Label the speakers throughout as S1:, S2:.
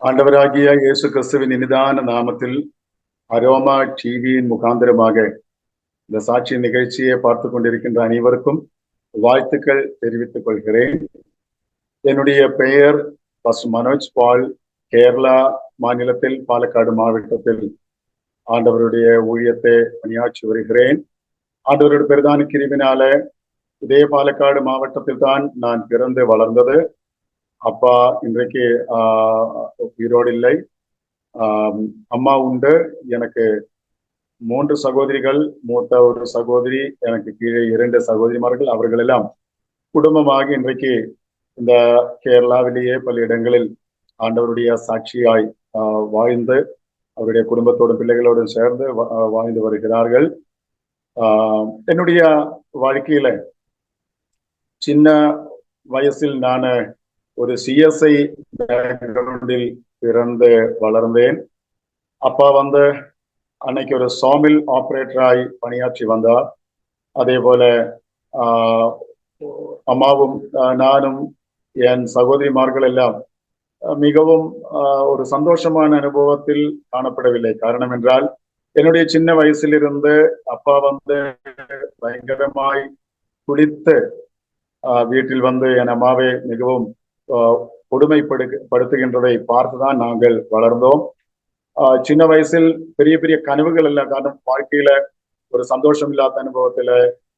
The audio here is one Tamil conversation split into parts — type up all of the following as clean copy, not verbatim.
S1: ஆண்டவராகிய இயேசு கிறிஸ்துவின் இனிதான நாமத்தில் அரோமா டிவியின் முகாந்திரமாக இந்த சாட்சி நிகழ்ச்சியை பார்த்து கொண்டிருக்கின்ற அனைவருக்கும் வாழ்த்துக்கள் தெரிவித்துக் கொள்கிறேன். என்னுடைய பெயர் மனோஜ் பால். கேரளா மாநிலத்தில் பாலக்காடு மாவட்டத்தில் ஆண்டவருடைய ஊழியத்தை பணியாற்றி வருகிறேன். ஆண்டவருடைய பிரதான கிருபினால இதே பாலக்காடு மாவட்டத்தில் தான் நான் பிறந்து வளர்ந்தது. அப்பா இன்றைக்கு உயிரோடு இல்லை. அம்மா உண்டு. எனக்கு 3 சகோதரிகள், மூத்த ஒரு சகோதரி, எனக்கு கீழே 2 சகோதரிமார்கள். அவர்கள் எல்லாம் குடும்பமாக இன்றைக்கு இந்த கேரளாவிலேயே பல இடங்களில் ஆண்டவருடைய சாட்சியாய் வாழ்ந்து அவருடைய குடும்பத்தோடும் பிள்ளைகளோடும் சேர்ந்து வாழ்ந்து வருகிறார்கள். என்னுடைய வாழ்க்கையில சின்ன வயசில் நான் ஒரு சிஎஸ்ஐ பேக்ரவுண்டில் பிறந்து வளர்ந்தேன். அப்பா அன்னைக்கு ஒரு சாமில் ஆபரேட்டராய் பணியாற்றி வந்தார். அதே போல அம்மாவும் நானும் என் சகோதரிமார்கள் எல்லாம் மிகவும் ஒரு சந்தோஷமான அனுபவத்தில் காணப்படவில்லை. காரணம் என்றால் என்னுடைய சின்ன வயசிலிருந்து அப்பா பயங்கரமாய் குடித்து வீட்டில் என் அம்மாவை மிகவும் கொடுமைப்படுத்துகின்றதை பார்த்துதான் நாங்கள் வளர்ந்தோம். சின்ன வயசில் பெரிய பெரிய கனவுகள் இல்லை. காரணம் வாழ்க்கையில ஒரு சந்தோஷம் இல்லாத அனுபவத்துல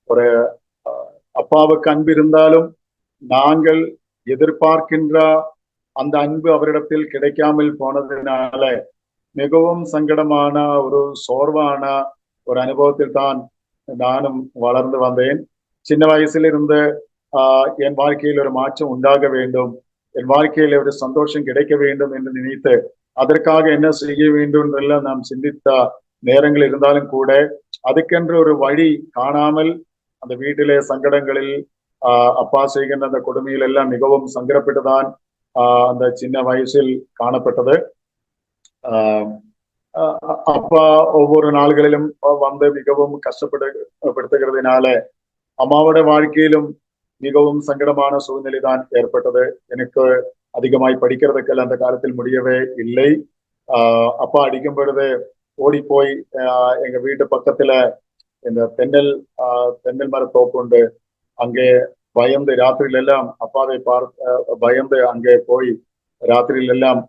S1: ஒரு அப்பாவுக்கு அன்பு இருந்தாலும் நாங்கள் எதிர்பார்க்கின்ற அந்த அன்பு அவரிடத்தில் கிடைக்காமல் போனதுனால மிகவும் சங்கடமான ஒரு சோர்வான ஒரு அனுபவத்தில் தான் நானும் வளர்ந்து வந்தேன். சின்ன வயசில் இருந்து என் வாழ்க்கையில் ஒரு மாற்றம் உண்டாக வேண்டும், என் வாழ்க்கையில ஒரு சந்தோஷம் கிடைக்க வேண்டும் என்று நினைத்து அதற்காக என்ன செய்ய வேண்டும் என்றெல்லாம் நாம் சிந்தித்த நேரங்கள் இருந்தாலும் கூட அதுக்கென்று ஒரு வழி காணாமல் அந்த வீட்டிலே சங்கடங்களில் அப்பா செய்கின்ற அந்த கொடுமையில் எல்லாம் மிகவும் சங்கடப்பட்டுதான் அந்த சின்ன வயசில் காணப்பட்டது. அப்பா ஒவ்வொரு நாள்களிலும் மிகவும் கஷ்டப்படுத்துகிறதுனால அம்மாவோட வாழ்க்கையிலும் மிகவும் சங்கடமான சூழ்நிலை தான் ஏற்பட்டது. எனக்கு அதிகமாய் படிக்கிறதுக்கெல்லாம் அந்த காலத்தில் முடியவே இல்லை. அப்பா அடிக்கும் பொழுது ஓடி போய் எங்க வீட்டு பக்கத்துல இந்த தென்னல் மர தோப்பு உண்டு. அங்கே பயந்து ராத்திரியில எல்லாம் அப்பாவை பயந்து அங்கே போய் ராத்திரியில எல்லாம்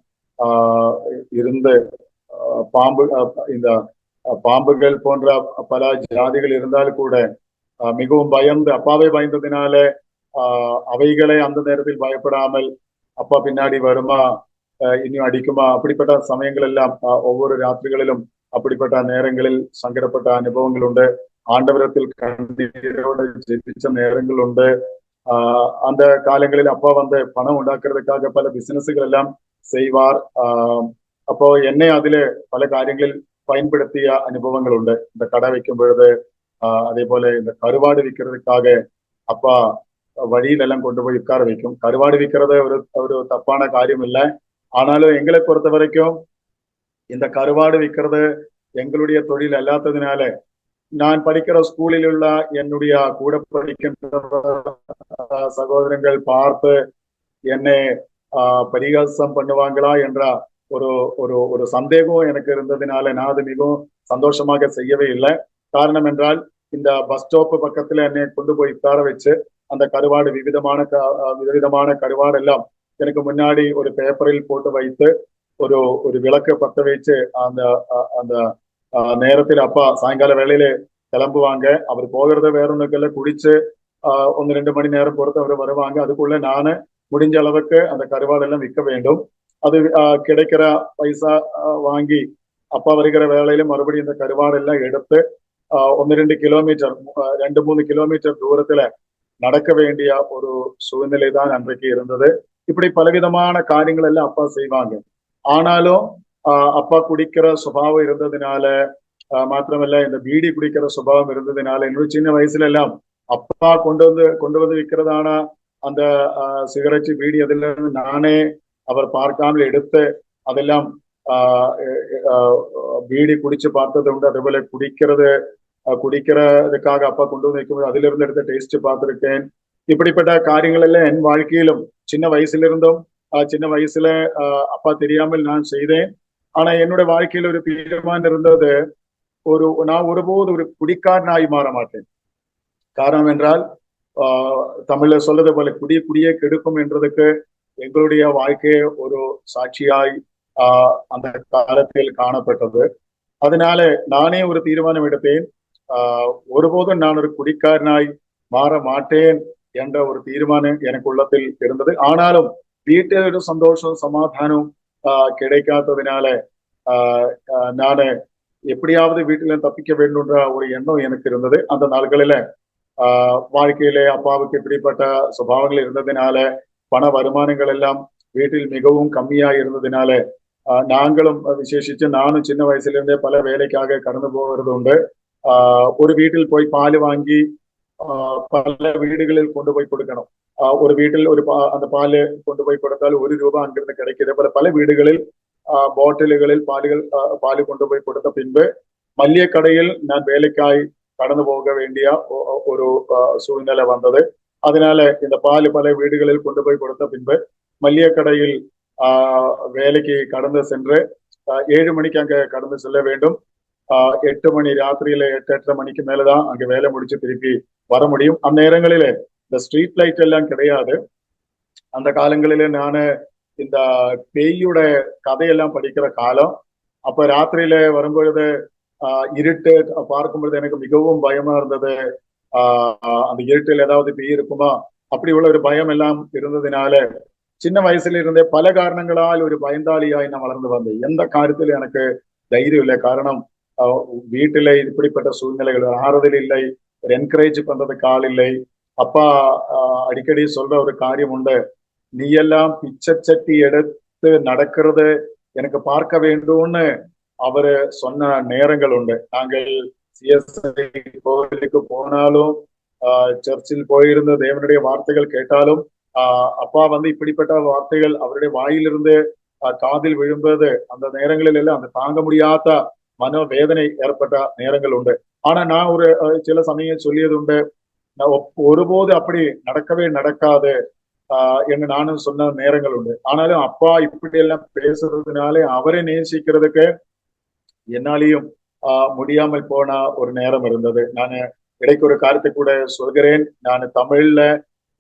S1: இருந்து இந்த பாம்புகள் போன்ற பல ஜாதிகள் இருந்தாலும் கூட மிகவும் பயந்து அப்பாவை பயந்ததினால அவைகளை அந்த நேரத்தில் பயப்படாமல் அப்பா பின்னாடி வருமா, இன்னும் அடிக்குமா, அப்படிப்பட்ட சமயங்கள் எல்லாம் ஒவ்வொரு ராத்திரிகளிலும் அப்படிப்பட்ட நேரங்களில் சங்கடப்பட்ட அனுபவங்கள் உண்டு. ஆண்டவரத்தில் கண்ணீரோடு ஜெபிச்ச நேரங்கள் உண்டு. அந்த காலங்களில் அப்பா பணம் உண்டாக்குறதுக்காக பல பிசினஸ்கள் எல்லாம் செய்வார். அப்போ என்னை அதிலே பல காரியங்களில் பயன்படுத்திய அனுபவங்கள் உண்டு. இந்த கடை வைக்கும் பொழுது அதே போல இந்த கருவாடு விற்கிறதுக்காக அப்பா வழியில எல்லாம் கொண்டு போய் உட்கார வைக்கும். கருவாடு விற்கிறது ஒரு தப்பான காரியம் இல்லை. ஆனாலும் எங்களை பொறுத்த வரைக்கும் இந்த கருவாடு விற்கிறது எங்களுடைய தொழில் அல்லாததுனால நான் படிக்கிற ஸ்கூலில் உள்ள என்னுடைய கூட படிக்கின்ற சகோதரங்கள் பார்த்து என்னை பரிகாசம் பண்ணுவாங்களா என்ற ஒரு ஒரு ஒரு சந்தேகம் எனக்கு இருந்ததுனால நான் அது மிகவும் சந்தோஷமாக செய்யவே இல்லை. காரணம் என்றால் இந்த பஸ் ஸ்டாப் பக்கத்துல என்னை கொண்டு போய் உட்கார வச்சு அந்த கருவாடு விதவிதமான கருவாடு எல்லாம் எனக்கு முன்னாடி ஒரு பேப்பரில் போட்டு வைத்து ஒரு விளக்கு பத்த வச்சு அந்த அந்த நேரத்தில் அப்பா சாயங்கால வேளையில கிளம்புவாங்க. அவர் போகிறத வேற ஒண்ணுக்கெல்லாம் குடிச்சு 1-2 மணி நேரம் பொறுத்து அவர் வருவாங்க. அதுக்குள்ள நானு முடிஞ்ச அளவுக்கு அந்த கருவாடு எல்லாம் விற்க வேண்டும். அது கிடைக்கிற பைசா வாங்கி அப்பா வருகிற வேலையில மறுபடியும் இந்த கருவாடு எல்லாம் எடுத்து 1-2 கிலோமீட்டர் 2-3 கிலோமீட்டர் தூரத்துல நடக்க வேண்டிய ஒரு சூழ்நிலை தான் அன்றைக்கு இருந்தது. இப்படி பலவிதமான காரியங்கள் எல்லாம் அப்பா செய்வாங்க. ஆனாலும் அப்பா குடிக்கிற சுபாவம் இருந்ததுனால மாத்திரமல்ல இந்த பீடி குடிக்கிற சுபாவம் இருந்ததுனால என்னோட சின்ன வயசுல எல்லாம் அப்பா கொண்டு வந்து விற்கிறதான அந்த சிகரெட் பீடி அதுல இருந்து நானே அவர் பார்க்காமல் எடுத்து அதெல்லாம் பீடி குடிச்சு பார்த்தது உண்டு. அதே போல குடிக்கிறதுக்காக அப்பா கொண்டு வந்து வைக்கும்போது அதிலிருந்து எடுத்த டேஸ்ட் பார்த்திருக்கேன். இப்படிப்பட்ட காரியங்கள் எல்லாம் என் வாழ்க்கையிலும் சின்ன வயசுல இருந்தும் சின்ன வயசுல அப்பா தெரியாமல் நான் செய்தேன். ஆனா என்னுடைய வாழ்க்கையில ஒரு தீர்மானம் இருந்தது, நான் ஒருபோது ஒரு குடிக்காரனாய் மாற மாட்டேன். காரணம் என்றால் தமிழ்ல சொல்றது போல குடியே கெடுக்கும் என்றதுக்கு எங்களுடைய வாழ்க்கையை ஒரு சாட்சியாய் அந்த காலத்தில் காணப்பட்டது. அதனால நானே ஒரு தீர்மானம் எடுத்தேன். ஒருபோதும் நான் ஒரு குடிக்காரனாய் மாற மாட்டேன் என்ற ஒரு தீர்மானம் எனக்கு உள்ளத்தில் இருந்தது. ஆனாலும் வீட்டில் ஒரு சந்தோஷம் சமாதானம் கிடைக்காததுனால நான் எப்படியாவது வீட்டில தப்பிக்க வேண்டும்ன்ற ஒரு எண்ணம் எனக்கு இருந்தது. அந்த நாட்களில வாழ்க்கையிலே அப்பாவுக்கு இப்படிப்பட்ட சுபாவங்கள் இருந்ததினால பண வருமானங்கள் எல்லாம் வீட்டில் மிகவும் கம்மியா இருந்ததினால நாங்களும் விசேஷிச்சு நானும் சின்ன வயசுல இருந்தே பல வேலைக்காக கடந்து போகிறது உண்டு. ஒரு வீட்டில் போய் பால் வாங்கி பல வீடுகளில் கொண்டு போய் கொடுக்கணும். ஒரு வீட்டில் அந்த பால் கொண்டு போய் கொடுத்தால் ₹1 அங்கிருந்து கிடைக்கிறது போல பல வீடுகளில் பாட்டில்களில் பால் கொண்டு போய் கொடுத்த பின்பு மல்லிகை கடையில் நான் வேலைக்காய் கடந்து போக வேண்டிய ஒரு சூழ்நிலை வந்தது. அதனால இந்த பால் பல வீடுகளில் கொண்டு போய் கொடுத்த பின்பு மல்லிகை கடையில் வேலைக்கு கடந்து சென்று 7 மணிக்கு அங்க கடந்து செல்ல வேண்டும். 8 மணி ராத்திரியில 8:30 மணிக்கு மேலதான் அங்க வேலை முடிச்சு திருப்பி வர முடியும். அந்த நேரங்களில இந்த ஸ்ட்ரீட் லைட் எல்லாம் கிடையாது. அந்த காலங்களில நானு இந்த பேயோட கதையெல்லாம் படிக்கிற காலம். அப்ப ராத்திரியில வரும்பொழுது இருட்டு பார்க்கும் பொழுது எனக்கு மிகவும் பயமா இருந்தது. அந்த இருட்டில் ஏதாவது பேய் இருக்குமா அப்படி உள்ள ஒரு பயம் எல்லாம் இருந்ததுனால சின்ன வயசுல இருந்தே பல காரணங்களால் ஒரு பயந்தாளியாய் நான் வளர்ந்து வந்தேன். எந்த காரியத்திலும் எனக்கு தைரியம் இல்லை. காரணம் வீட்டில இப்படிப்பட்ட சூழ்நிலைகள் ஆறுதல் இல்லை, ஒரு என்கரேஜ் பண்றதுக்கு ஆள் இல்லை. அப்பா அடிக்கடி சொல்ற ஒரு காரியம் உண்டு, நீ எல்லாம் பிச்சை சட்டி எடுத்து நடக்கிறது எனக்கு பார்க்க வேண்டும்னு அவரு சொன்ன நேரங்கள் உண்டு. நாங்கள் சிஎஸ்ஐ கோவிலுக்கு போனாலும் சர்ச்சில் போயிருந்து தேவனுடைய வார்த்தைகள் கேட்டாலும் அப்பா இப்படிப்பட்ட வார்த்தைகள் அவருடைய வாயிலிருந்து காதில் விழும்பது அந்த நேரங்களில் எல்லாம் அந்த தாங்க முடியாத மனோவேதனை ஏற்பட்ட நேரங்கள் உண்டு. ஆனா நான் ஒரு சில சமயம் சொல்லியது உண்டு, நான் ஒருபோது அப்படி நடக்கவே நடக்காது என்று நானும் சொன்ன நேரங்கள் உண்டு. ஆனாலும் அப்பா இப்படி எல்லாம் பேசுறதுனாலே அவரை நேசிக்கிறதுக்கு என்னாலையும் முடியாமல் போன ஒரு நேரம் இருந்தது. நான் இடைக்கு ஒரு காரியத்தை கூட சொல்கிறேன். நான் தமிழ்ல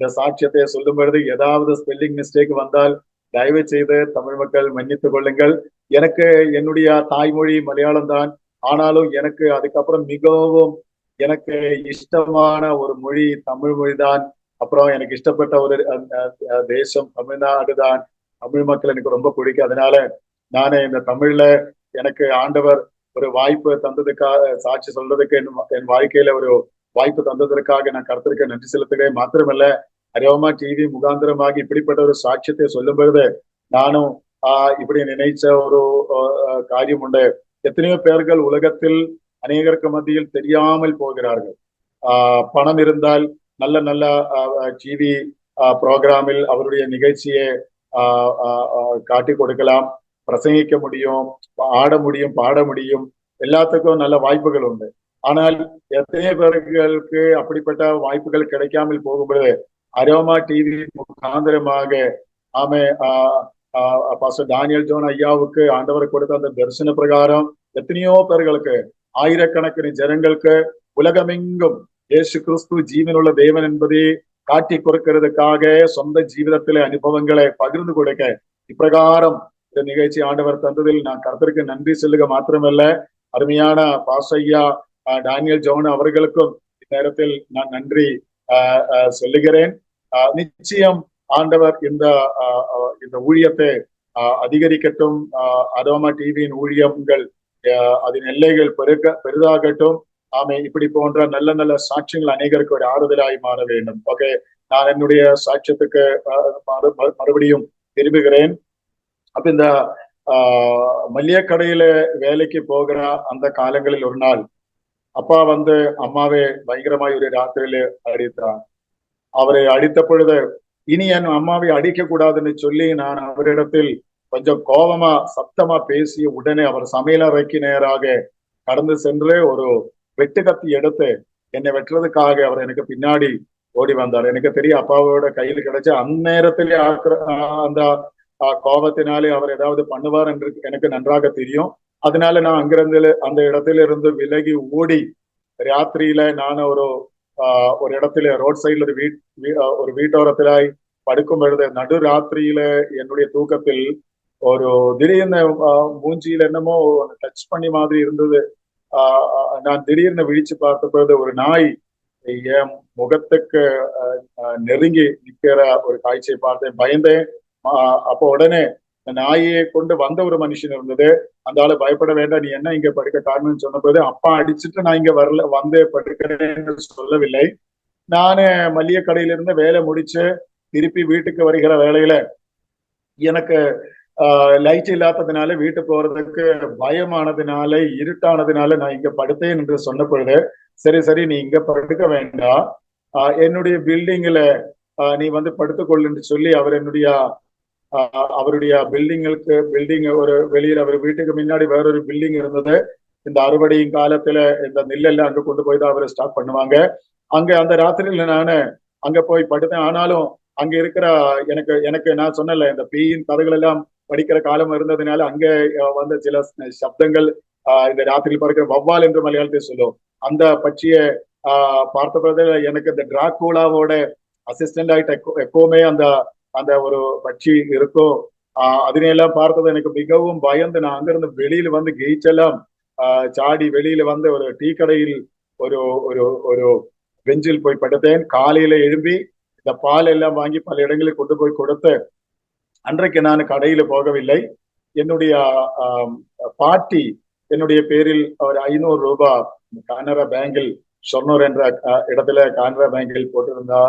S1: இந்த சாட்சியத்தை சொல்லும் பொழுது ஏதாவது ஸ்பெல்லிங் மிஸ்டேக் வந்தால் தயவு செய்து தமிழ் மக்கள் மன்னித்துக் கொள்ளுங்கள். எனக்கு என்னுடைய தாய்மொழி மலையாளம் தான். ஆனாலும் எனக்கு அதுக்கப்புறம் மிகவும் எனக்கு இஷ்டமான ஒரு மொழி தமிழ் மொழி தான். அப்புறம் எனக்கு இஷ்டப்பட்ட ஒரு தேசம் தமிழ்நாடு தான். தமிழ் மக்கள் எனக்கு ரொம்ப பிடிக்கும். அதனால நானே இந்த தமிழ்ல எனக்கு ஆண்டவர் ஒரு வாய்ப்பு தந்ததுக்காக சாட்சி சொல்றதுக்கு என் வாழ்க்கையில ஒரு வாய்ப்பு தந்ததற்காக நான் கர்த்தருக்கு நன்றி செலுத்துகிறேன். மாத்திரமல்ல அரோமா டிவி முகாந்திரமாக இப்படிப்பட்ட ஒரு சாட்சியத்தை சொல்லும் பொழுது நானும் இப்படி நினைச்ச ஒரு காரியம் உண்டு. எத்தனையோ பேர்கள் உலகத்தில் அநேகருக்கு மத்தியில் தெரியாமல் போகிறார்கள். பணம் இருந்தால் நல்ல நல்ல டிவி ப்ரோக்ராமில் அவருடைய நிகழ்ச்சியை காட்டி கொடுக்கலாம், பிரசங்கிக்க முடியும், ஆட முடியும், பாட முடியும், எல்லாத்துக்கும் நல்ல வாய்ப்புகள் உண்டு. ஆனால் எத்தனை பேர்களுக்கு அப்படிப்பட்ட வாய்ப்புகள் கிடைக்காமல் போகும்போது அரோமா டிவி முகாந்திரமாக பாஸ்டர் டானியல் ஜோன் ஐயாவுக்கு ஆண்டவர் கொடுத்த அந்த தரிசன பிரகாரம் எத்தனையோ பேர்களுக்கு ஆயிரக்கணக்கிന് ஜனங்களுக்கு உலகமெங்கும் இயேசு கிறிஸ்து ஜீவனுள்ள தேவன் என்பதை காட்டி கொடுக்கிறதுக்காக சொந்த ஜீவிதத்திலே அனுபவங்களை பகிர்ந்து கொடுக்க இப்பிரகாரம் இந்த நிகழ்ச்சி ஆண்டவர் தந்ததில் நான் கர்த்தருக்கு நன்றி சொல்லுக மாத்திரமல்ல, அருமையான பாஸ்டர் ஐயா டானியல் ஜோன் அவர்களுக்கும் இந்நேரத்தில் நான் நன்றி சொல்லுகிறேன். நிச்சயம் ஆண்டவர் இந்த ஊழியத்தை அதிகரிக்கட்டும். அரோமா டிவியின் ஊழியங்கள் அதன் எல்லைகள் பெரிதாகட்டும். இப்படி போன்ற நல்ல நல்ல சாட்சியங்கள் அநேகருக்கு ஒரு ஆறுதலாய் மாற வேண்டும். ஓகே, நான் என்னுடைய சாட்சியத்துக்கு மறுபடியும் திரும்புகிறேன். அப்ப இந்த மல்லிகை கடையில வேலைக்கு போகிற அந்த காலங்களில் ஒரு நாள் அப்பா அம்மாவை பயங்கரமாய் ஒரு ராத்திரியில அடித்தார். அவரை அடித்த பொழுது இனி என் அம்மாவை அடிக்க கூடாதுன்னு சொல்லி நான் அவரிடத்தில் கொஞ்சம் கோபமா சத்தமா பேசிய உடனே அவர் சமையலறைக்கு நேராக கடந்து சென்று ஒரு வெட்டு கத்தி எடுத்து என்னை வெட்டுறதுக்காக அவர் எனக்கு பின்னாடி ஓடி வந்தார். எனக்கு தெரியும் அப்பாவோட கையில் கிடைச்ச அந்நேரத்திலே அந்த கோபத்தினாலே அவர் ஏதாவது பண்ணுவார் என்று எனக்கு நன்றாக தெரியும். அதனால நான் அங்கிருந்து அந்த இடத்திலிருந்து விலகி ஓடி ராத்திரியில நான் ஒரு இடத்துல ரோட் சைட்ல ஒரு வீட்டோரத்திலாய் படுக்கும் பொழுது நடு ராத்திரியில என்னுடைய தூக்கத்தில் ஒரு திடீர்னு மூஞ்சியில என்னமோ டச் பண்ணி மாதிரி இருந்தது. நான் திடீர்னு விழிச்சு பார்த்த பொழுது ஒரு நாய் என் முகத்துக்கு நெருங்கி நிக்கிற ஒரு காட்சியை பார்த்தேன், பயந்தேன். அப்போ உடனே நாயை கொண்டு வந்த ஒரு மனுஷன் இருந்தது. அந்த ஆளு பயப்பட வேண்டாம், நீ என்ன இங்க படுக்க காரணம்னு சொன்ன போது, அப்பா அடிச்சுட்டு நான் இங்க வரல வந்து படுக்கிறேன்னு சொல்லவில்லை. நானு மல்லிகை கடையிலிருந்து வேலை முடிச்சு திருப்பி வீட்டுக்கு வருகிற வேலையில எனக்கு லைட் இல்லாததுனால வீட்டு போறதுக்கு பயமானதுனால இருட்டானதுனால நான் இங்க படுத்தேன் என்று சொன்ன பொழுது, சரி சரி நீ இங்க படுக்க வேண்டாம், என்னுடைய பில்டிங்ல நீ வந்து படுத்துக்கொள்ளுன்னு சொல்லி அவருடைய பில்டிங் ஒரு வெளியில அவர் வீட்டுக்கு முன்னாடி வேறொரு பில்டிங் இருந்தது. இந்த அறுவடையும் காலத்துல இந்த நெல்லெல்லாம் அங்க கொண்டு போய் தான் அவர் ஸ்டார்ட் பண்ணுவாங்க. அங்க அந்த ராத்திரியில நானு அங்க போய் படுத்தேன். ஆனாலும் அங்க இருக்கிற எனக்கு நான் சொன்னல இந்த பேயின் கதைகள் எல்லாம் படிக்கிற காலம் இருந்ததுனால அங்க வந்த சில சப்தங்கள், இந்த ராத்திரி பறக்கிற வவ்வால் என்று மலையாளத்தை சொல்லும் அந்த பட்சியை பார்த்தபோது எனக்கு இந்த டிராகூலாவோட அசிஸ்டன்ட் ஆயிட்ட எப்பவுமே அந்த அந்த ஒரு பட்சி இருக்கும். அதனையெல்லாம் பார்த்தது எனக்கு மிகவும் பயந்து நான் அங்கிருந்து வெளியில வந்து கெயிச்செல்லாம் சாடி வெளியில வந்து ஒரு டீ கடையில் ஒரு ஒரு ஒரு பெஞ்சில் போய் படுத்தேன். காலையில எழும்பி இந்த பால் எல்லாம் வாங்கி பல இடங்களில் கொண்டு போய் கொடுத்து, அன்றைக்கு நான் கடையில போகவில்லை. என்னுடைய பாட்டி என்னுடைய பேரில் ஒரு 500 ரூபாய் கானரா பேங்கில் ஷொர்ணூர் என்ற இடத்துல கானரா பேங்கில் போட்டிருந்தா.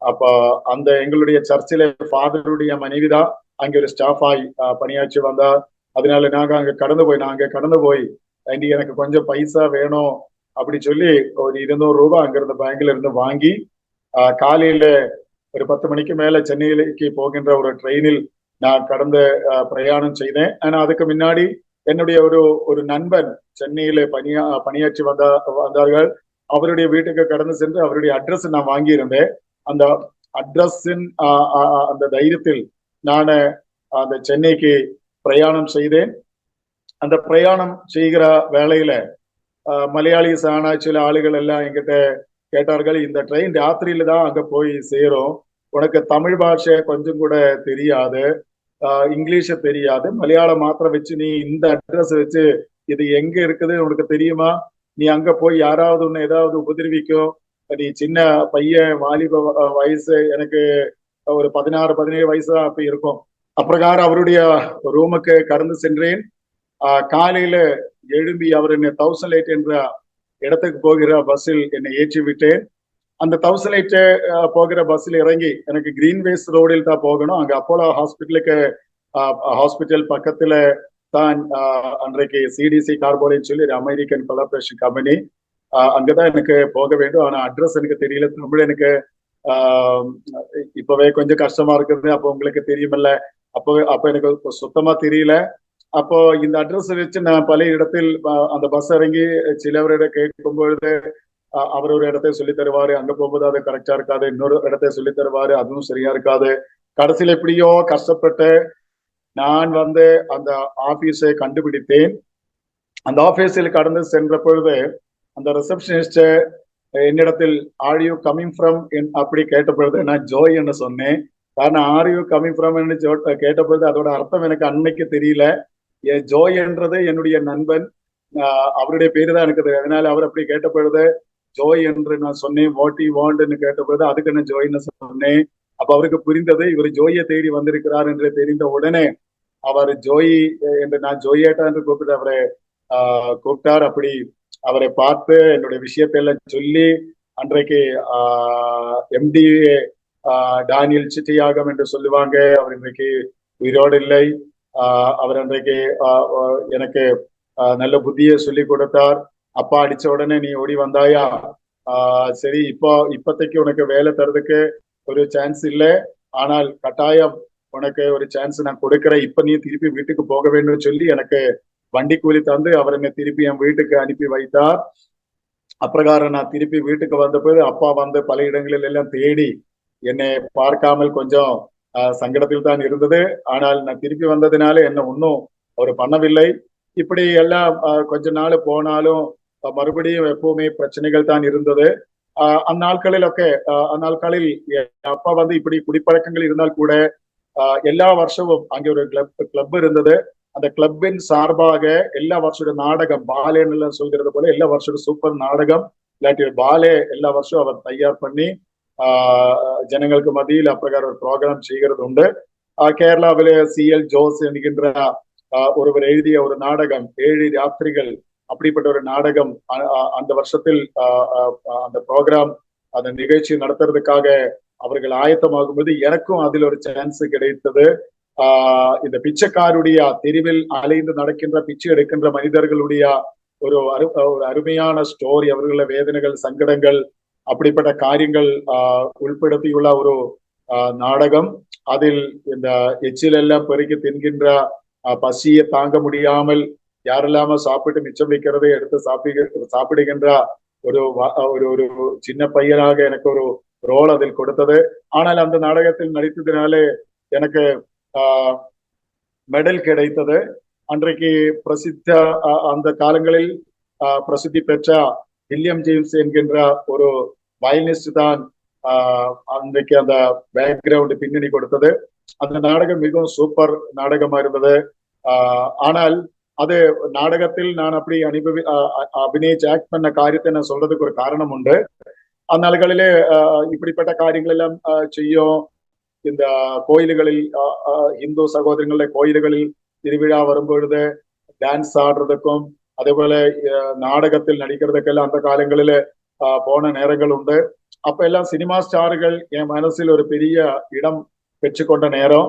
S1: அப்ப அந்த எங்களுடைய சர்ச்சில ஃபாதருடைய மனைவிதான் அங்க ஒரு ஸ்டாஃப் ஆகி பணியாற்றி வந்தா. அதனால நாங்க கடந்து போய் எனக்கு கொஞ்சம் பைசா வேணும் அப்படி சொல்லி ஒரு 200 ரூபாய் அங்கிருந்த பேங்க்ல இருந்து வாங்கி காலையில ஒரு 10 மணிக்கு மேல சென்னையிലേക്ക് போகின்ற ஒரு ட்ரெயினில் நான் கடந்து பிரயாணம் செய்தேன். ஆனா அதுக்கு முன்னாடி என்னுடைய ஒரு நண்பன் சென்னையில பணியாற்றி வந்தார்கள். அவருடைய வீட்டுக்கு கடந்து சென்று அவருடைய அட்ரஸ் நான் வாங்கியிருந்தேன். அந்த அட்ரஸின் அந்த தைரியத்தில் நான் அந்த சென்னைக்கு பிரயாணம் செய்தேன். அந்த பிரயாணம் செய்கிற வேளையில மலையாளிஸ் ஆன சில ஆளுகள் எல்லாம் என்கிட்ட கேட்டார்கள், இந்த ட்ரெயின் ராத்திரியில தான் அங்க போய் சேரும், உனக்கு தமிழ் பாஷை கொஞ்சம் கூட தெரியாது, இங்கிலீஷ தெரியாது, மலையாளம் மாத்திரம் வச்சு நீ இந்த அட்ரஸ் வச்சு இது எங்க இருக்குது உனக்கு தெரியுமா, நீ அங்க போய் யாராவது ஒண்ணு ஏதாவது உபதிரவிக்கும், நீ சின்ன பையன், வாலிப வயசு, எனக்கு ஒரு 16-17 வயசு தான் அப்ப இருக்கும். அப்பிரகாரம் அவருடைய ரூமுக்கு கடந்து சென்றேன். காலையில எழும்பி அவர் என்னை 1008 என்ற இடத்துக்கு போகிற பஸ்ஸில் என்னை ஏற்றி விட்டேன். அந்த 1008 போகிற பஸ்ஸில் இறங்கி எனக்கு கிரீன்வேஸ் ரோடில் தான் போகணும். அங்க அப்போலோ ஹாஸ்பிட்டல் பக்கத்துல தான் அன்றைக்கு சிடிசி கார்போரேட் சொல்லி அமெரிக்கன் கொலாபரேஷன் கம்பெனி, அங்கதான் எனக்கு போக வேண்டும். ஆனா அட்ரஸ் எனக்கு தெரியல, தமிழ் எனக்கு இப்பவே கொஞ்சம் கஷ்டமா இருக்குது, அப்போ உங்களுக்கு தெரியுமல்ல, அப்ப எனக்கு சுத்தமா தெரியல. அப்போ இந்த அட்ரஸ் வச்சு நான் பல இடத்தில் அந்த பஸ் இறங்கி சிலவரிட கேட்கும் பொழுது அவர் ஒரு இடத்தை சொல்லி தருவாரு, அங்க போகும்போது அது கரெக்டா இருக்காது, இன்னொரு இடத்தை சொல்லி தருவாரு, அதுவும் சரியா இருக்காது. கடைசியில் எப்படியோ கஷ்டப்பட்டு நான் வந்து அந்த ஆபீஸை கண்டுபிடித்தேன். அந்த ஆபீஸில் கடந்து சென்ற பொழுது அந்த ரிசப்ஷனிஸ்ட் என்னிடத்தில் ஆர் யூ கமிங் ஃப்ரம் அப்படி கேட்ட பொழுது நான் ஜோய் என்று சொன்னேன். காரணம் ஆர் யூ கமிங் ஃப்ரம் கேட்ட பொழுது அதோட அர்த்தம் எனக்கு அன்னைக்கு தெரியல. ஜோய் என்றது என்னுடைய நண்பன், அவருடைய பேரு தான் எனக்கு தெரியும். அதனால அவர் அப்படி கேட்ட பொழுது ஜோய் என்று நான் சொன்னேன். வாட் யூ வாண்ட்னு கேட்ட பொழுது அதுக்கு நான் ஜோய்னு சொன்னேன். அப்ப அவருக்கு புரிந்தது, இவர் ஜோயை தேடி வந்திருக்கிறார் என்று தெரிந்த உடனே அவர் ஜோய் என்று, நான் ஜோயேட்டா என்று கூப்பிட்டு அவரை கூப்பிட்டார். அப்படி அவரை பார்த்து என்னுடைய விஷயத்தை எல்லாம் சொல்லி, அன்றைக்கு எம்டிஏ டானியல் சிட்டியாகம் என்று சொல்லுவாங்க, அவர் இன்றைக்கு உயிரோடு இல்லை. அவர் அன்றைக்கு எனக்கு நல்ல புத்தியை சொல்லி கொடுத்தார். அப்பா அடிச்ச உடனே நீ ஓடி வந்தாயா, சரி இப்போதைக்கு உனக்கு வேலை தரதுக்கு ஒரு சான்ஸ் இல்லை, ஆனால் கட்டாயம் உனக்கு ஒரு சான்ஸ் நான் கொடுக்கிறேன், இப்ப நீ திருப்பி வீட்டுக்கு போக வேண்டும் சொல்லி எனக்கு வண்டி கூலி தந்து அவர் என்னை திருப்பி என் வீட்டுக்கு அனுப்பி வைத்தார். அப்பிரகாரம் நான் திருப்பி வீட்டுக்கு வந்த போது அப்பா வந்து பல இடங்களில் எல்லாம் தேடி என்னை பார்க்காமல் கொஞ்சம் சங்கடத்தில் தான் இருந்தது. ஆனால் நான் திருப்பி வந்ததுனால என்ன ஒன்றும் அவர் பண்ணவில்லை. இப்படி எல்லாம் கொஞ்ச நாள் போனாலும் மறுபடியும் எப்பவுமே பிரச்சனைகள் தான் இருந்தது. அந்நாட்களிலൊക്കെ அந்நாட்களில் அப்பா வந்து இப்படி குடிப்பழக்கங்கள் இருந்தால் கூட எல்லா வருஷமும் அங்கே ஒரு கிளப் இருந்தது. அந்த கிளப்பின் சார்பாக எல்லா வருஷம் நாடகம் பாலேன்னு சொல்கிறது போல எல்லா வருஷம் சூப்பர் நாடகம் இல்லாட்டி பாலே எல்லா வருஷம் அவர் தயார் பண்ணி ஜனங்களுக்கு மத்தியில் அப்பிரகாரம் ஒரு ப்ரோக்ராம் செய்கிறது உண்டு. கேரளாவிலே CL ஜோஸ் என்கின்ற ஒருவர் எழுதிய ஒரு நாடகம் 7 ராத்திரிகள் அப்படிப்பட்ட ஒரு நாடகம் அந்த வருஷத்தில் அந்த ப்ரோக்ராம் அந்த நிகழ்ச்சி நடத்துறதுக்காக அவர்கள் ஆயத்தமாகும்போது எனக்கும் அதில் ஒரு சான்ஸ் கிடைத்தது. இந்த பிச்சைக்காருடைய தெருவில் அலைந்து நடக்கின்ற பிச்சை எடுக்கின்ற மனிதர்களுடைய ஒரு அருமையான ஸ்டோரி, அவர்கள வேதனைகள், சங்கடங்கள், அப்படிப்பட்ட காரியங்கள் உள்படுத்தியுள்ள ஒரு நாடகம். அதில் இந்த எச்சில் எல்லாம் பெருகி தின்கின்ற பசியை தாங்க முடியாமல் யாரெல்லாம சாப்பிட்டு மிச்சம் வைக்கிறதை எடுத்து சாப்பிடுகின்ற ஒரு ஒரு சின்ன பையனாக எனக்கு ஒரு ரோல் அதில் கொடுத்தது. ஆனால் அந்த நாடகத்தில் நடித்ததினாலே எனக்கு மெடல் கிடைத்தது. அன்றைக்கு பிரசித்த அந்த காலங்களில் பிரசித்தி பெற்ற வில்லியம் ஜேம்ஸ் என்கின்ற ஒரு வயலினிஸ்ட் தான் அன்றைக்கு அந்த பேக்ரவுண்ட் பின்னணி கொடுத்தது. அந்த நாடகம் மிகவும் சூப்பர் நாடகமா இருந்தது. ஆனால் அது நாடகத்தில் நான் அப்படி அபிநயிச்சு ஆக்ட் பண்ண காரியத்தை நான் சொல்றதுக்கு ஒரு காரணம் உண்டு. அந்நாள்களிலே இப்படிப்பட்ட காரியங்கள் எல்லாம் செய்யும். இந்த கோயில்களில் இந்து சகோதரங்களுடைய கோயில்களில் திருவிழா வரும்பொழுது டான்ஸ் ஆடுறதுக்கும் அதே போல நாடகத்தில் நடிக்கிறதுக்கெல்லாம் அந்த காலங்களில போன நேரங்கள் உண்டு. அப்ப எல்லாம் சினிமா ஸ்டார்கள் என் மனசில் ஒரு பெரிய இடம் பெற்றுக்கொண்ட நேரம்.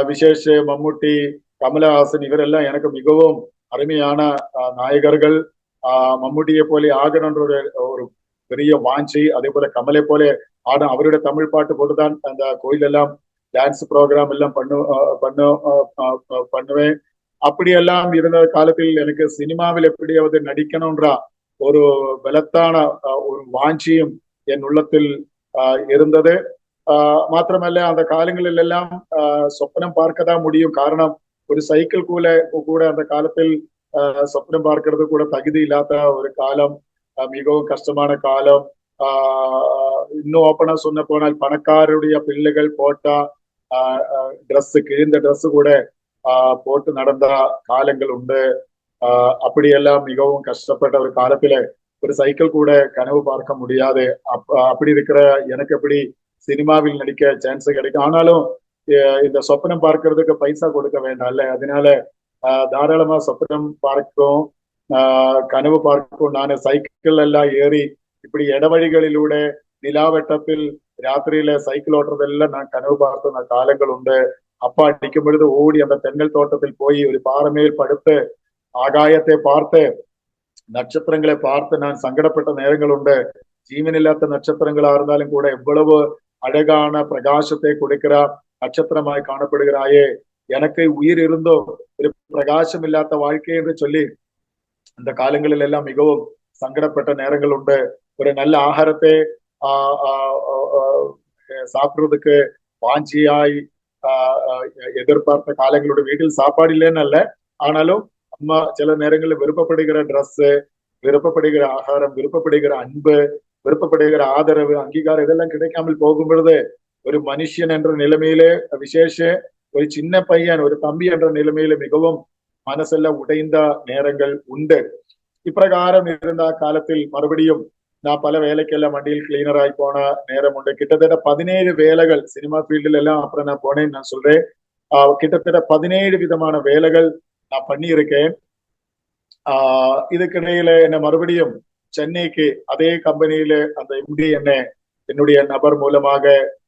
S1: விசேஷ், மம்முட்டி, கமலஹாசன் இவரெல்லாம் எனக்கு மிகவும் அருமையான நாயகர்கள். மம்முட்டியை போல ஆகணுன்ற ஒரு பெரிய வாஞ்சி, அதே போல கமலை போல ஆடும். அவருடைய தமிழ் பாட்டு போட்டுதான் அந்த கோயில் எல்லாம் டான்ஸ் ப்ரோக்ராம் எல்லாம் பண்ணுவேன். அப்படியெல்லாம் இருந்த காலத்தில் எனக்கு சினிமாவில் எப்படியாவது நடிக்கணும்ன்ற ஒரு பலத்தான ஒரு வாஞ்சியும் என் உள்ளத்தில் இருந்தது. மாத்திரமல்ல அந்த காலங்களில் எல்லாம் சொப்பனம் பார்க்க தான் முடியும். காரணம் ஒரு சைக்கிள் கூட அந்த காலத்தில் சொப்பனம் பார்க்கறது கூட தகுதி இல்லாத ஒரு காலம், மிகவும் கஷ்டமான காலம். இன்னும் ஓப்பனா சொன்ன போனால் பணக்காரருடைய பிள்ளைகள் போட்டா ட்ரெஸ், கிழிந்த ட்ரெஸ் கூட போட்டு நடந்த காலங்கள் உண்டு. அப்படியெல்லாம் மிகவும் கஷ்டப்பட்ட ஒரு காலத்துல ஒரு சைக்கிள் கூட கனவு பார்க்க முடியாது. அப்படி இருக்கிற எனக்கு எப்படி சினிமாவில் நடிக்க சான்ஸ் கிடைக்கும்? ஆனாலும் இந்த சொப்பனம் பார்க்கறதுக்கு பைசா கொடுக்க வேண்டாம்ல, அதனால தாராளமா சொப்பனம் பார்க்கும், கனவு பார்க்கும். நான் சைக்கிள் எல்லாம் ஏறி இப்படி இடவழிகளிலூടെ நிலாவட்டத்தில் ராத்திரியில சைக்கிள் ஓட்டுறதெல்லாம் நான் கனவு பார்த்த காலங்கள் உண்டு. அப்பா அடிக்கும் பொழுது ஓடி அந்த தென்னல் தோட்டத்தில் போய் ஒரு பாறைமேல் படுத்து ஆகாயத்தை பார்த்து நட்சத்திரங்களை பார்த்து நான் சங்கடப்பட்ட நேரங்கள் உண்டு. ஜீவனில்லாத நட்சத்திரங்களா இருந்தாலும் கூட எவ்வளவு அழகான பிரகாசத்தை கொடுக்கிற நட்சத்திரமாய் காணப்படுகிறாயே, எனக்கு உயிர் இருந்தோ ஒரு பிரகாசம் இல்லாத வாழ்க்கை என்று சொல்லி அந்த காலங்களில் எல்லாம் மிகவும் சங்கடப்பட்ட நேரங்கள் உண்டு. ஒரு நல்ல ஆகாரத்தை சாப்பிடுறதுக்கு வாஞ்சியாய் எதிர்பார்த்த காலங்களோட வீட்டில் சாப்பாடு இல்லைன்னு அல்ல, ஆனாலும் அம்மா சில நேரங்களில் விருப்பப்படுகிற ட்ரெஸ், விருப்பப்படுகிற ஆகாரம், விருப்பப்படுகிற அன்பு, விருப்பப்படுகிற ஆதரவு, அங்கீகாரம் இதெல்லாம் கிடைக்காமல் போகும் பொழுது ஒரு மனுஷன் என்ற நிலைமையிலே, விசேஷ ஒரு சின்ன பையன், ஒரு தம்பி என்ற நிலைமையில மிகவும் மனசெல்லாம் உடைந்த நேரங்கள் உண்டு. இப்பிரகாரம் இருந்த காலத்தில் மறுபடியும் நான் பல வேலைக்கெல்லாம் வண்டியில் கிளீனராய் போன நேரம் உண்டு. கிட்டத்தட்ட 17 வேலைகள் சினிமா ஃபீல்டுல எல்லாம் அப்புறம் நான் போனேன்னு நான் சொல்றேன். கிட்டத்தட்ட 17 விதமான வேலைகள் நான் பண்ணியிருக்கேன். இதுக்கிடையில என்ன மறுபடியும் சென்னைக்கு அதே கம்பெனியில அந்த MD என்னுடைய நபர் மூலமாக,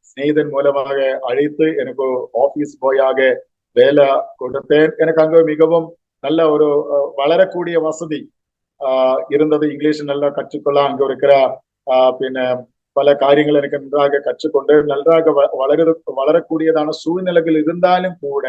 S1: ஸ்நேகிதன் மூலமாக அழைத்து எனக்கு ஆபீஸ் பாயாக வேலை கொடுத்தேன். எனக்கு அங்க மிகவும் நல்ல ஒரு வளரக்கூடிய வசதி இருந்தது. இங்கிலீஷ் நல்லா கற்றுக்கொள்ளலாம். அங்க இருக்கிற பின்ன பல காரியங்கள் எனக்கு நன்றாக கற்றுக்கொண்டு நன்றாக வளரக்கூடியதான சூழ்நிலைகள் இருந்தாலும் கூட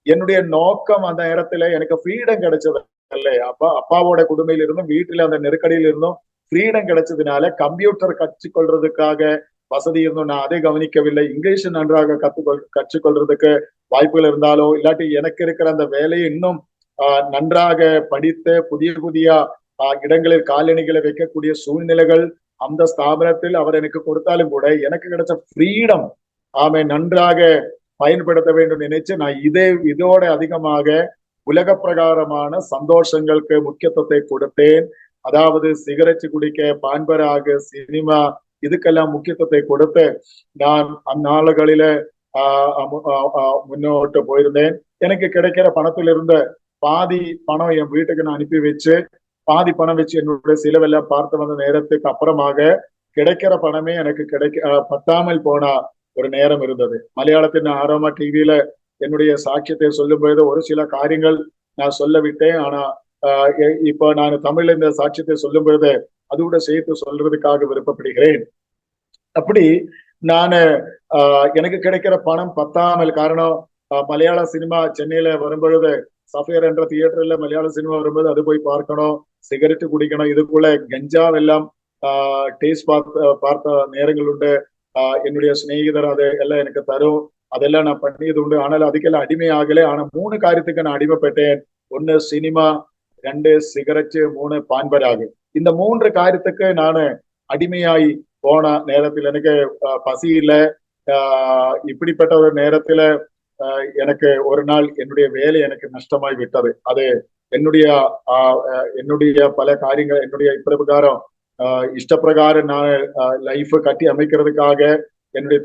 S1: என்னுடைய நோக்கம் அந்த நேரத்துல எனக்கு ஃப்ரீடம் கிடைச்சது இல்லை. அப்பாவோட குடும்பையில இருந்தும் வீட்டுல அந்த நெருக்கடியில இருந்தும் ஃப்ரீடம் கிடைச்சதுனால கம்ப்யூட்டர் கற்றுக்கொள்றதுக்காக வசதி இருந்தும் நான் அதை கவனிக்கவில்லை. இங்கிலீஷ் நன்றாக கற்றுக்கொள்றதுக்கு வாய்ப்புகள் இருந்தாலோ இல்லாட்டி எனக்கு இருக்கிற அந்த வேலையை இன்னும் நன்றாக படித்து புதிய புதிய இடங்களில் காலணிகளை வைக்கக்கூடிய சூழ்நிலைகள் அந்த ஸ்தாபனத்தில் அவர் எனக்கு கொடுத்தாலும் கூட எனக்கு கிடைச்ச ஃப்ரீடம் நன்றாக பயன்படுத்த வேண்டும் நினைச்சு நான் இதோட அதிகமாக உலக பிரகாரமான சந்தோஷங்களுக்கு முக்கியத்துவத்தை கொடுத்தேன். அதாவது சிகரெட் குடிக்க, பான்பராக, சினிமா இதுக்கெல்லாம் முக்கியத்துவத்தை கொடுத்து நான் அந்நாளுகளில முன்னோட்டு போயிருந்தேன். எனக்கு கிடைக்கிற பணத்திலிருந்து பாதி பணம் என் வீட்டுக்கு நான் அனுப்பி வச்சு பாதி பணம் வச்சு என்னுடைய செலவெல்லாம் பார்த்து வந்த நேரத்துக்கு அப்புறமாக கிடைக்கிற பணமே எனக்கு பத்தாமல் போனா ஒரு நேரம் இருந்தது. மலையாளத்தின் ஆரம்ப டிவியில என்னுடைய சாட்சியத்தை சொல்லும் பொழுது ஒரு சில காரியங்கள் நான் சொல்ல விட்டேன். ஆனா இப்போ நான் தமிழ்ல இந்த சாட்சியத்தை சொல்லும் பொழுது அதோட சேர்த்து சொல்றதுக்காக விருப்பப்படுகிறேன். அப்படி நான் எனக்கு கிடைக்கிற பணம் பத்தாமல், காரணம் மலையாள சினிமா சென்னையில வரும்பொழுது சஃபியர் என்ற தியேட்டர்ல மலையாள சினிமா வரும்போது அது போய் பார்க்கணும், சிகரெட் குடிக்கணும், இதுக்குள்ள கஞ்சாவெல்லாம் டேஸ்ட் பார்த்த நேரங்கள் உண்டு. என்னுடைய சிநேகிதர் அது எல்லாம் எனக்கு தரும், அதெல்லாம் நான் பண்ணியது உண்டு. ஆனால் அதுக்கெல்லாம் அடிமை ஆகலை. ஆனா 3 காரியத்துக்கு நான் அடிமைப்பட்டேன். 1 சினிமா, 2 சிகரெட், 3 பான்பராகு. இந்த 3 காரியத்துக்கு நான் அடிமையாய் போன நேரத்தில் எனக்கு பசி இல்லை. இப்படிப்பட்ட ஒரு நேரத்துல எனக்கு ஒரு நாள் என்னுடைய வேலை எனக்கு நஷ்டமாய் விட்டது. அது என்னுடைய பல காரியங்கள் என்னுடைய பிரகாரம் இஷ்டப்பிரகாரம் நான் லைஃப் கட்டி அமைக்கிறதுக்காக என்னுடைய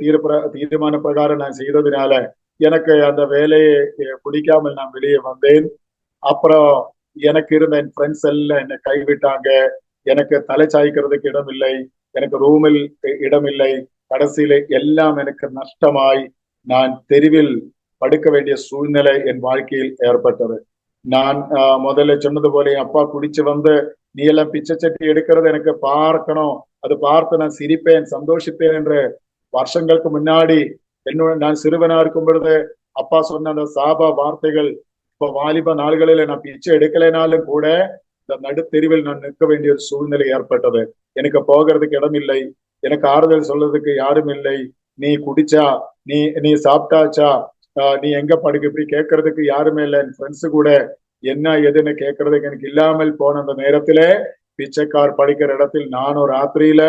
S1: தீர்மான பிரகாரம் நான் செய்ததுனால எனக்கு அந்த வேலையை பிடிக்காமல் நான் வெளியே வந்தேன். அப்புறம் எனக்கு இருந்த என் ஃப்ரெண்ட்ஸ் எல்லாம் என்னை கைவிட்டாங்க. எனக்கு தலை சாய்க்கிறதுக்கு இடம் இல்லை, எனக்கு ரூமில் இடம் இல்லை. கடைசியில எல்லாம் எனக்கு நஷ்டமாய் நான் தெருவில் படுக்க வேண்டிய சூழ்நிலை என் வாழ்க்கையில் ஏற்பட்டது. நான் முதல்ல சொன்னது போல என் அப்பா குடிச்சு வந்து நீ எல்லாம் பிச்சை சட்டி எடுக்கிறது எனக்கு பார்க்கணும், அது பார்த்து நான் சிரிப்பேன், சந்தோஷிப்பேன் என்று வருஷங்களுக்கு முன்னாடி நான் சிறுவனா இருக்கும் பொழுது அப்பா சொன்ன அந்த சாப வார்த்தைகள் இப்ப வாலிப நாள்களில நான் பிச்சை எடுக்கலைனாலும் கூட இந்த நடுத்தெருவில் நான் நிற்க வேண்டிய ஒரு சூழ்நிலை ஏற்பட்டது. எனக்கு போகிறதுக்கு இடம் இல்லை, எனக்கு ஆறுதல் சொல்றதுக்கு யாரும் இல்லை. நீ குடிச்சா, நீ சாப்பிட்டாச்சா, நீ எங்க படுக்க, இப்படி கேட்கறதுக்கு யாருமே இல்லை. என் ஃப்ரெண்ட்ஸு கூட என்ன எதுன்னு கேட்கறதுக்கு எனக்கு இல்லாமல் போன அந்த நேரத்துல பிச்சைக்கார் படிக்கிற இடத்தில் நானும் ராத்திரியில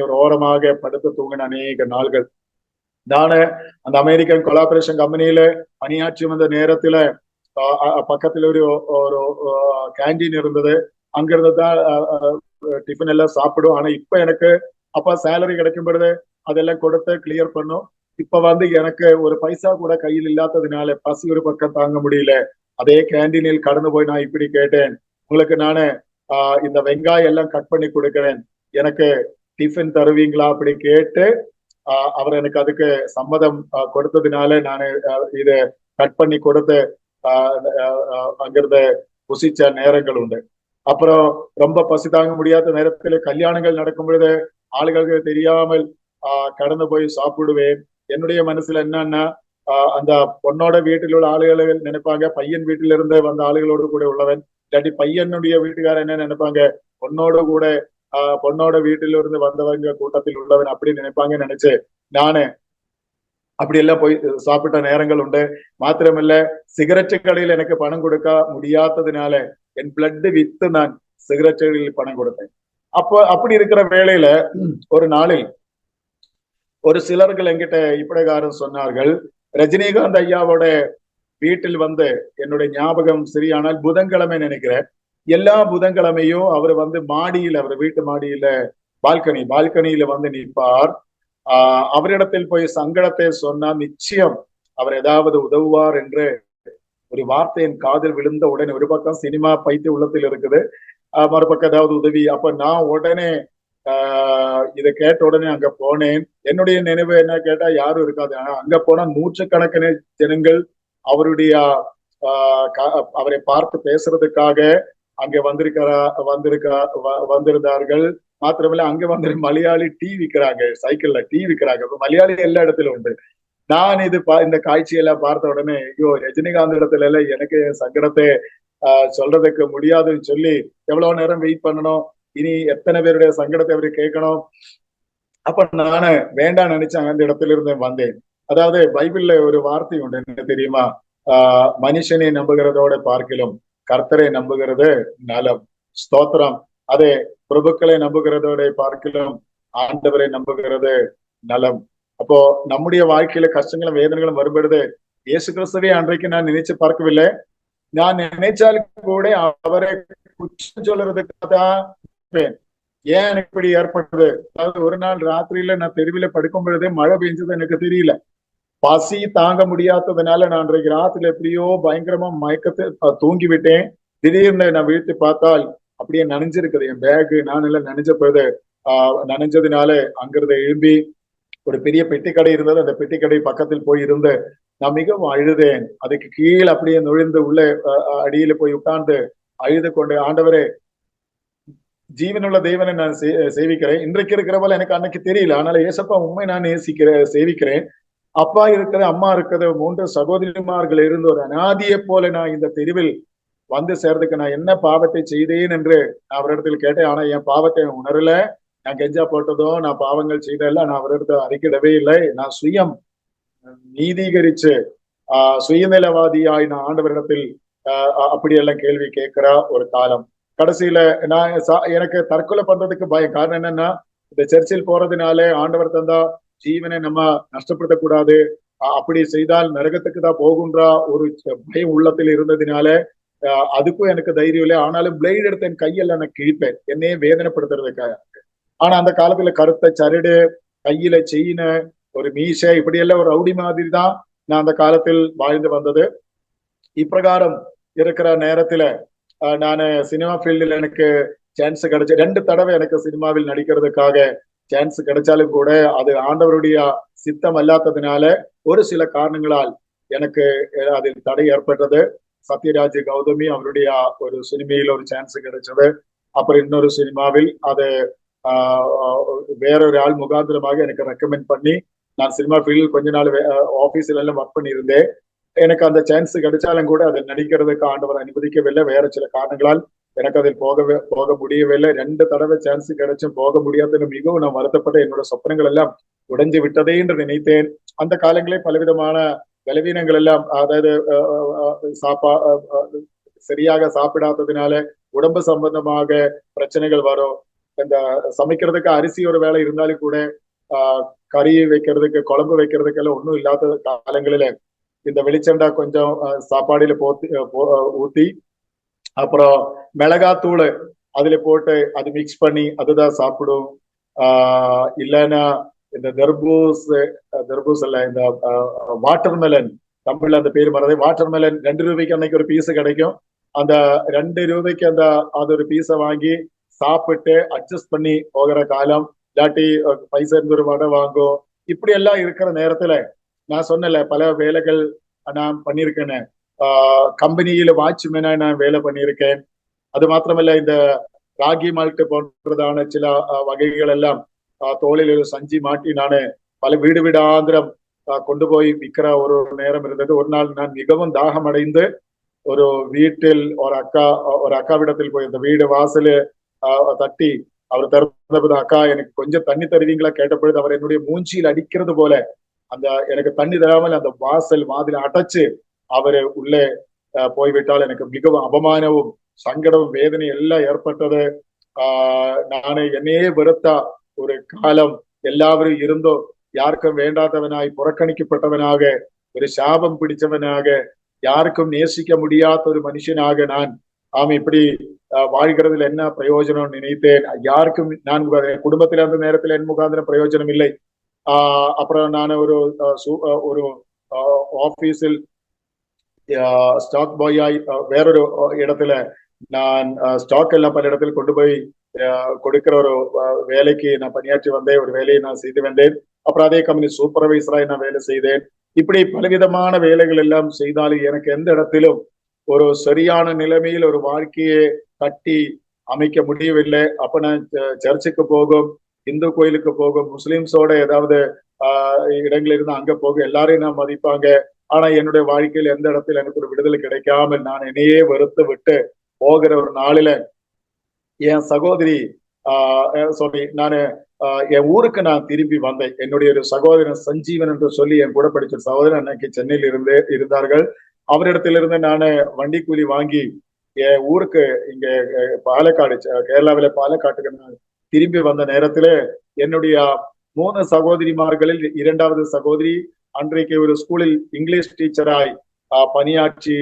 S1: ஒரு ஓரமாக படுத்து தூங்கின அநேக நாள்கள். நானு அந்த அமெரிக்கன் கொலாபரேஷன் கம்பெனியில பணியாற்றி வந்த நேரத்துல பக்கத்துல ஒரு கேண்டீன் இருந்தது. அங்கிருந்து தான் டிஃபன் எல்லாம் சாப்பிடும். ஆனா இப்ப எனக்கு அப்பா சேலரி கிடைக்கும் பொழுது அதெல்லாம் கொடுத்து கிளியர் பண்ணும். இப்ப எனக்கு ஒரு பைசா கூட கையில் இல்லாததுனால பசி ஒரு பக்கம் தாங்க முடியல. அதே கேண்டீனில் கடந்து போய் நான் இப்படி கேட்டேன், உங்களுக்கு நானு இந்த வெங்காயம் எல்லாம் கட் பண்ணி கொடுக்கிறேன், எனக்கு டிஃபன் தருவீங்களா அப்படி கேட்டு அவர் எனக்கு அதுக்கு சம்மதம் கொடுத்ததுனால நான் இதை கட் பண்ணி கொடுத்து அங்கிருந்து புசிச்ச நேரங்கள் உண்டு. அப்புறம் ரொம்ப பசி தாங்க முடியாத நேரத்துல கல்யாணங்கள் நடக்கும் பொழுது ஆளுகளுக்கு தெரியாமல் கடந்து போய் சாப்பிடுவேன். என்னுடைய மனசுல என்னன்னா அந்த பொண்ணோட வீட்டில் உள்ள ஆளுகள் நினைப்பாங்க பையன் வீட்டில இருந்து வந்த ஆளுகளோடு கூட உள்ளவன், இல்லாட்டி பையனுடைய வீட்டுக்காரர் என்ன நினைப்பாங்க பொண்ணோட வீட்டில இருந்து வந்தவங்க கூட்டத்தில் உள்ளவன் அப்படி நினைப்பாங்க நினைச்சு நானு அப்படி எல்லாம் போய் சாப்பிட்ட நேரங்கள் உண்டு. மாத்திரமல்ல சிகரெட் கடையில் எனக்கு பணம் கொடுக்க முடியாததுனால என் பிளட் வித்து நான் சிகரெட் கடையில் பணம் கொடுத்தேன். அப்படி இருக்கிற வேளையில ஒரு நாளில் ஒரு சிலர்கள் என்கிட்ட இப்படிகாரம் சொன்னார்கள், ரஜினிகாந்த் ஐயாவோட வீட்டில் என்னுடைய ஞாபகம் சரியானால் புதன்கிழமை நினைக்கிறேன், எல்லா புதன்கிழமையும் அவர் மாடியில், அவர் வீட்டு மாடியில பால்கனியில நிற்பார். அவரிடத்தில் போய் சங்கடத்தை சொன்னா நிச்சயம் அவர் ஏதாவது உதவுவார் என்று ஒரு வார்த்தை என் காதில் விழுந்த உடனே, ஒரு பக்கம் சினிமா பைத்திய உள்ளத்தில் இருக்குது, மறுபக்கம் ஏதாவது உதவி. அப்ப நான் உடனே இதை கேட்ட உடனே அங்க போனேன். என்னுடைய நினைவு என்ன கேட்டா யாரும் இருக்காது. ஆனா அங்க போனா நூற்றுக்கணக்கான ஜனங்கள் அவரை பார்த்து பேசுறதுக்காக அங்க வந்திருந்தார்கள். மாத்திரமில்ல அங்க மலையாளி டீ விற்கிறாங்க, சைக்கிள்ல டீ விற்கிறாங்க. மலையாளி எல்லா இடத்துலயும் உண்டு. நான் இந்த காட்சியெல்லாம் பார்த்த உடனே ஐயோ ரஜினிகாந்த் இடத்துல எல்லாம் எனக்கு சங்கடத்தை சொல்றதுக்கு முடியாதுன்னு சொல்லி எவ்வளவு நேரம் வெயிட் பண்ணணும், இனி எத்தனை பேருடைய சங்கடத்தை அவரு கேட்கணும், அப்ப நானு வேண்டாம் நினைச்சேன், அந்த இடத்துல இருந்து வந்தேன். அதாவது பைபிள்ல ஒரு வார்த்தை உண்டு, என்ன தெரியுமா? மனுஷனை நம்புகிறதோட பார்க்கிலும் கர்த்தரை நம்புகிறது நலம். ஸ்தோத்திரம். அதே, பிரபுக்களை நம்புகிறதோட பார்க்கிலும் ஆண்டவரை நம்புகிறது நலம். அப்போ நம்முடைய வாழ்க்கையில கஷ்டங்களும் வேதனைகளும் வரும்பொழுது இயேசு கிறிஸ்துவை அன்றைக்கு நான் நினைச்சு பார்க்கவில்லை. நான் நினைச்சாலும் கூட அவரை குற்றம் சொல்றதுக்காக தான் ஏன் எனக்கு இப்படி ஏற்பட்டது. அதாவது ஒரு நாள் ராத்திரியில நான் தெருவில படுக்கும் பொழுதே மழை பெஞ்சது எனக்கு தெரியல. பசி தாங்க முடியாததுனால நான் அன்றைக்கு ராத்திரில எப்படியோ பயங்கரமா மயக்கத்தை தூங்கி விட்டேன். திடீர்னு நான் வீழ்த்தி பார்த்தால் அப்படியே நனைஞ்சிருக்குது என் பேகு. நான் எல்லாம் நனைஞ்ச போது நனைஞ்சதுனால அங்கிருந்து எழும்பி ஒரு பெரிய பெட்டி கடை இருந்தது, அந்த பெட்டி கடை பக்கத்தில் போய் இருந்து நான் மிகவும் அழுதேன். அதுக்கு கீழே அப்படியே நுழைந்து உள்ள அடியில போய் உட்கார்ந்து அழுது கொண்டு, ஆண்டவரே, ஜீவனுள்ள தேவனை நான் சேவிக்கிறேன். இன்றைக்கு இருக்கிறவள் எனக்கு அன்னைக்கு தெரியல, ஆனால ஏசப்பா உண்மை நான் சேவிக்கிறேன். அப்பா இருக்கிற, அம்மா இருக்கிற 3 சகோதரிமார்கள் இருந்து ஒரு அநாதியை போல நான் இந்த தெருவில் வந்து சேர்றதுக்கு நான் என்ன பாவத்தை செய்தேன் என்று நான் அவரிடத்தில் கேட்டேன். ஆனா என் பாவத்தை உணரல. நான் கெஞ்சா போட்டதோ, நான் பாவங்கள் செய்தல நான் அவரிடத்தை அறிக்கிடவே இல்லை. நான் சுயம் நீதீகரிச்சு சுயநலவாதியாய் நான் ஆண்டவரிடத்தில் அப்படியெல்லாம் கேள்வி கேட்கிற ஒரு காலம். கடைசியில நான் எனக்கு தற்கொலை பண்றதுக்கு பயம். காரணம் என்னன்னா, இந்த சர்ச்சில் போறதுனால ஆண்டவர் தந்தா ஜீவனை நம்ம நஷ்டப்படுத்தக்கூடாது, அப்படி செய்தால் நரகத்துக்கு தான் போகுன்றா ஒரு பயம் உள்ளத்தில் இருந்ததுனால அதுக்கும் எனக்கு தைரியம் இல்லை. ஆனாலும் பிளேட் எடுத்து என் கையெல்லாம் நான் கிழிப்பேன், என்னையே வேதனைப்படுத்துறதுக்காக. ஆனா அந்த காலத்துல கருத்த சரடு, கையில செயின், ஒரு மீசை, இப்படி எல்லாம் ஒரு ரவுடி மாதிரி தான் நான் அந்த காலத்தில் வாழ்ந்து வந்தது. இப்பிரகாரம் இருக்கிற நேரத்துல நான் சினிமா ஃபீல்டில் எனக்கு சான்ஸ் கிடைச்ச 2 தடவை எனக்கு சினிமாவில் நடிக்கிறதுக்காக சான்ஸ் கிடைச்சாலும் கூட அது ஆண்டவருடைய சித்தம் அல்லாததுனால ஒரு சில காரணங்களால் எனக்கு அதில் தடை ஏற்பட்டது. சத்யராஜ் கௌதமி அவருடைய ஒரு சினிமையில் ஒரு சான்ஸ் கிடைச்சது. அப்புறம் இன்னொரு சினிமாவில் அது வேறொரு ஆள் முகாந்திரமாக எனக்கு ரெக்கமெண்ட் பண்ணி நான் சினிமா ஃபீல்டில் கொஞ்ச நாள் ஆபீஸ்ல எல்லாம் ஒர்க் பண்ணியிருந்தேன். எனக்கு அந்த சான்ஸ் கிடைச்சாலும் கூட அதை நடிக்கிறதுக்கு ஆண்டவர் அனுமதிக்கவில்லை. வேற சில காரணங்களால் எனக்கு அதில் போக முடியவில்லை. 2 தடவை சான்ஸ் கிடைச்சும் போக முடியாதுன்னு மிகவும் நான் வருத்தப்பட்ட, என்னோட சொப்பனங்கள் எல்லாம் உடைஞ்சு விட்டதே என்று நினைத்தேன். அந்த காலங்களில் பலவிதமான பலவீனங்கள் எல்லாம், அதாவது சரியாக சாப்பிடாததுனால உடம்பு சம்பந்தமாக பிரச்சனைகள் வரும். இந்த சமைக்கிறதுக்கு அரிசி ஒரு வேலை இருந்தாலும் கூட கறி வைக்கிறதுக்கு, குழம்பு வைக்கிறதுக்கு எல்லாம் ஒன்றும் இல்லாத காலங்களில இந்த வெளிச்சண்டா கொஞ்சம் சாப்பாடுல ஊத்தி, அப்புறம் மிளகாத்தூள் அதுல போட்டு அது மிக்ஸ் பண்ணி அதுதான் சாப்பிடும். இல்லைன்னா இந்த தர்பூஸ் இல்ல, இந்த வாட்டர்மெலன், தமிழ்ல அந்த பேர் மறந்து, வாட்டர்மெலன் 2 ரூபாய்க்கு அன்னைக்கு ஒரு பீஸ் கிடைக்கும். அந்த 2 ரூபாய்க்கு அது ஒரு பீஸை வாங்கி சாப்பிட்டு அட்ஜஸ்ட் பண்ணி போகிற காலம். இல்லாட்டி பைசா இருந்து ஒரு வடை வாங்கும். இப்படி எல்லாம் இருக்கிற நேரத்துல நான் சொன்னல பல வேலைகள் நான் பண்ணியிருக்கேன்னு. கம்பெனியில வாட்ச்மேனா நான் வேலை பண்ணியிருக்கேன். அது மாத்திரமல்ல, இந்த ராகி மால்ட் போன்றதான சில வகைகள் எல்லாம் தோளில் சஞ்சி மாட்டி நான் பல வீடு வீடாந்திரம் கொண்டு போய் விற்கிற ஒரு நேரம் இருந்தது. ஒரு நாள் நான் மிகவும் தாகம் அடைந்து ஒரு வீட்டில் ஒரு அக்காவிடத்தில் போய் இந்த வீடு வாசலு தட்டி அவர் திறந்தபோது, அக்கா எனக்கு கொஞ்சம் தண்ணி தருவீங்களா கேட்டபொழுது அவர் என்னுடைய மூஞ்சியில் அடிக்கிறது போல அந்த எனக்கு தண்ணி தராமல் அந்த வாதில அடைச்சு அவரு உள்ளே போய்விட்டால் எனக்கு மிகவும் அபமானமும் சங்கடமும் வேதனை எல்லாம் ஏற்பட்டது. நானு என்னையே வெறுத்த ஒரு காலம். எல்லாரும் இருந்தோ யாருக்கும் வேண்டாதவனாய், புறக்கணிக்கப்பட்டவனாக, ஒரு சாபம் பிடிச்சவனாக, யாருக்கும் நேசிக்க முடியாத ஒரு மனுஷனாக நான் இப்படி வாழ்கிறதுல என்ன பிரயோஜனம் நினைத்தேன். யாருக்கும் நான் குடும்பத்தில அந்த நேரத்தில் என் முகாந்திரம் பிரயோஜனம் இல்லை. அப்புறம் நான் ஒரு ஆபீஸில் ஸ்டாக் பாயாய் வேறொரு இடத்துல நான் ஸ்டாக் எல்லாம் பல இடத்துல கொண்டு போய் கொடுக்கிற ஒரு வேலைக்கு நான் பணியாற்றி வந்தேன். ஒரு வேலையை நான் செய்து வந்தேன். அப்புறம் அதே கம்பெனி சூப்பர்வைசராய் நான் வேலை செய்தேன். இப்படி பலவிதமான வேலைகள் எல்லாம் செய்தாலும் எனக்கு எந்த இடத்திலும் ஒரு சரியான நிலைமையில் ஒரு வாழ்க்கையை கட்டி அமைக்க முடியவில்லை. அப்ப நான் சர்ச்சுக்கு போகும், இந்து கோயிலுக்கு போகும், முஸ்லிம்ஸோட ஏதாவது இடங்கள் இருந்து அங்க போகும், எல்லாரையும் நான் மதிப்பாங்க. ஆனா என்னுடைய வாழ்க்கையில் எந்த இடத்துல எனக்கு ஒரு விடுதலை கிடைக்காமல் நான் என்னையே வெறுத்து விட்டு போகிற ஒரு நாளில என் சகோதரி நான் என் ஊருக்கு நான் திரும்பி வந்தேன். என்னுடைய ஒரு சகோதரன் சஞ்சீவன் என்று சொல்லி என் கூட படிச்ச சகோதரன் அன்னைக்கு சென்னையில் இருந்தார்கள். அவரிடத்திலிருந்து நான் வண்டி கூலி வாங்கி என் ஊருக்கு இங்க பாலக்காடு, கேரளாவில பாலக்காட்டுக்கு நான் திரும்பி வந்த நேரத்துல என்னுடைய 3 சகோதரிமார்களில் 2வது சகோதரி அன்றைக்கு ஒரு ஸ்கூலில் இங்கிலீஷ் டீச்சராய் பணியாற்றி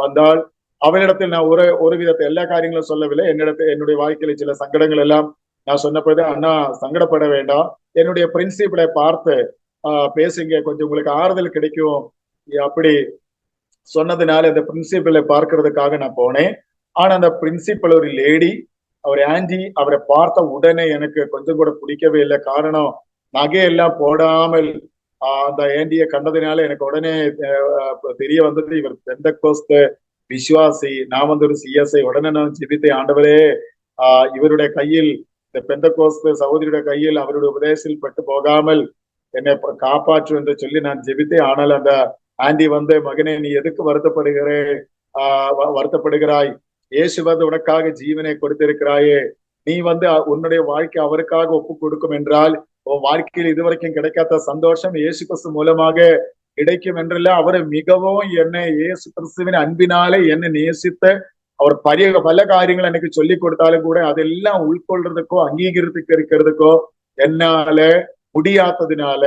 S1: வந்தால். அவளிடத்தில் நான் ஒரு விதத்தை எல்லா காரியங்களும் சொல்லவில்லை. என்னுடைய வாழ்க்கையில சில சங்கடங்கள் எல்லாம் நான் சொன்னபோது, அண்ணா சங்கடப்பட வேண்டாம், என்னுடைய பிரின்சிபலை பார்த்து பேசுங்க, கொஞ்சம் உங்களுக்கு ஆறுதல் கிடைக்கும் அப்படி சொன்னதுனால இந்த பிரின்சிபலை பார்க்கறதுக்காக நான் போனேன். ஆனா அந்த பிரின்சிபல் ஒரு லேடி, அவர் ஆன்டி. அவரை பார்த்த உடனே எனக்கு கொஞ்சம் கூட பிடிக்கவே இல்லை. காரணம், நகையெல்லாம் போடாமல் அந்த ஆன்டியை கண்டதுனால எனக்கு உடனே தெரிய வந்தது, இவர் பெந்தெக்கோஸ்து விசுவாசி. நான் வந்து ஒரு சிஎஸ்ஐ. உடனே நான் ஜெபித்தே, ஆண்டவரே இவருடைய கையில், இந்த பெந்தெக்கோஸ்து சகோதரியுடைய கையில் அவருடைய உபதேசத்தில் பட்டு போகாமல் என்னை காப்பாற்று என்று சொல்லி நான் ஜெபித்தேன். ஆனால் அந்த ஆண்டி வந்து, மகனே நீ எதுக்கு வருத்தப்படுகிறாய்? இயேசு வந்து உனக்காக ஜீவனை கொடுத்திருக்கிறாயே, நீ வந்து உன்னுடைய வாழ்க்கை அவருக்காக ஒப்பு கொடுக்கும் என்றால் உன் வாழ்க்கையில் இதுவரைக்கும் கிடைக்காத சந்தோஷம் இயேசு கிறிஸ்து மூலமாக கிடைக்கும் என்றல்ல. அவரை மிகவும் என்னை இயேசு கிறிஸ்துவின் அன்பினாலே என்னை நேசித்த அவர் பல காரியங்கள் எனக்கு சொல்லி கொடுத்தாலும் கூட அதெல்லாம் உள்கொள்றதுக்கோ அங்கீகரித்துக்கு இருக்கிறதுக்கோ என்னால முடியாததுனால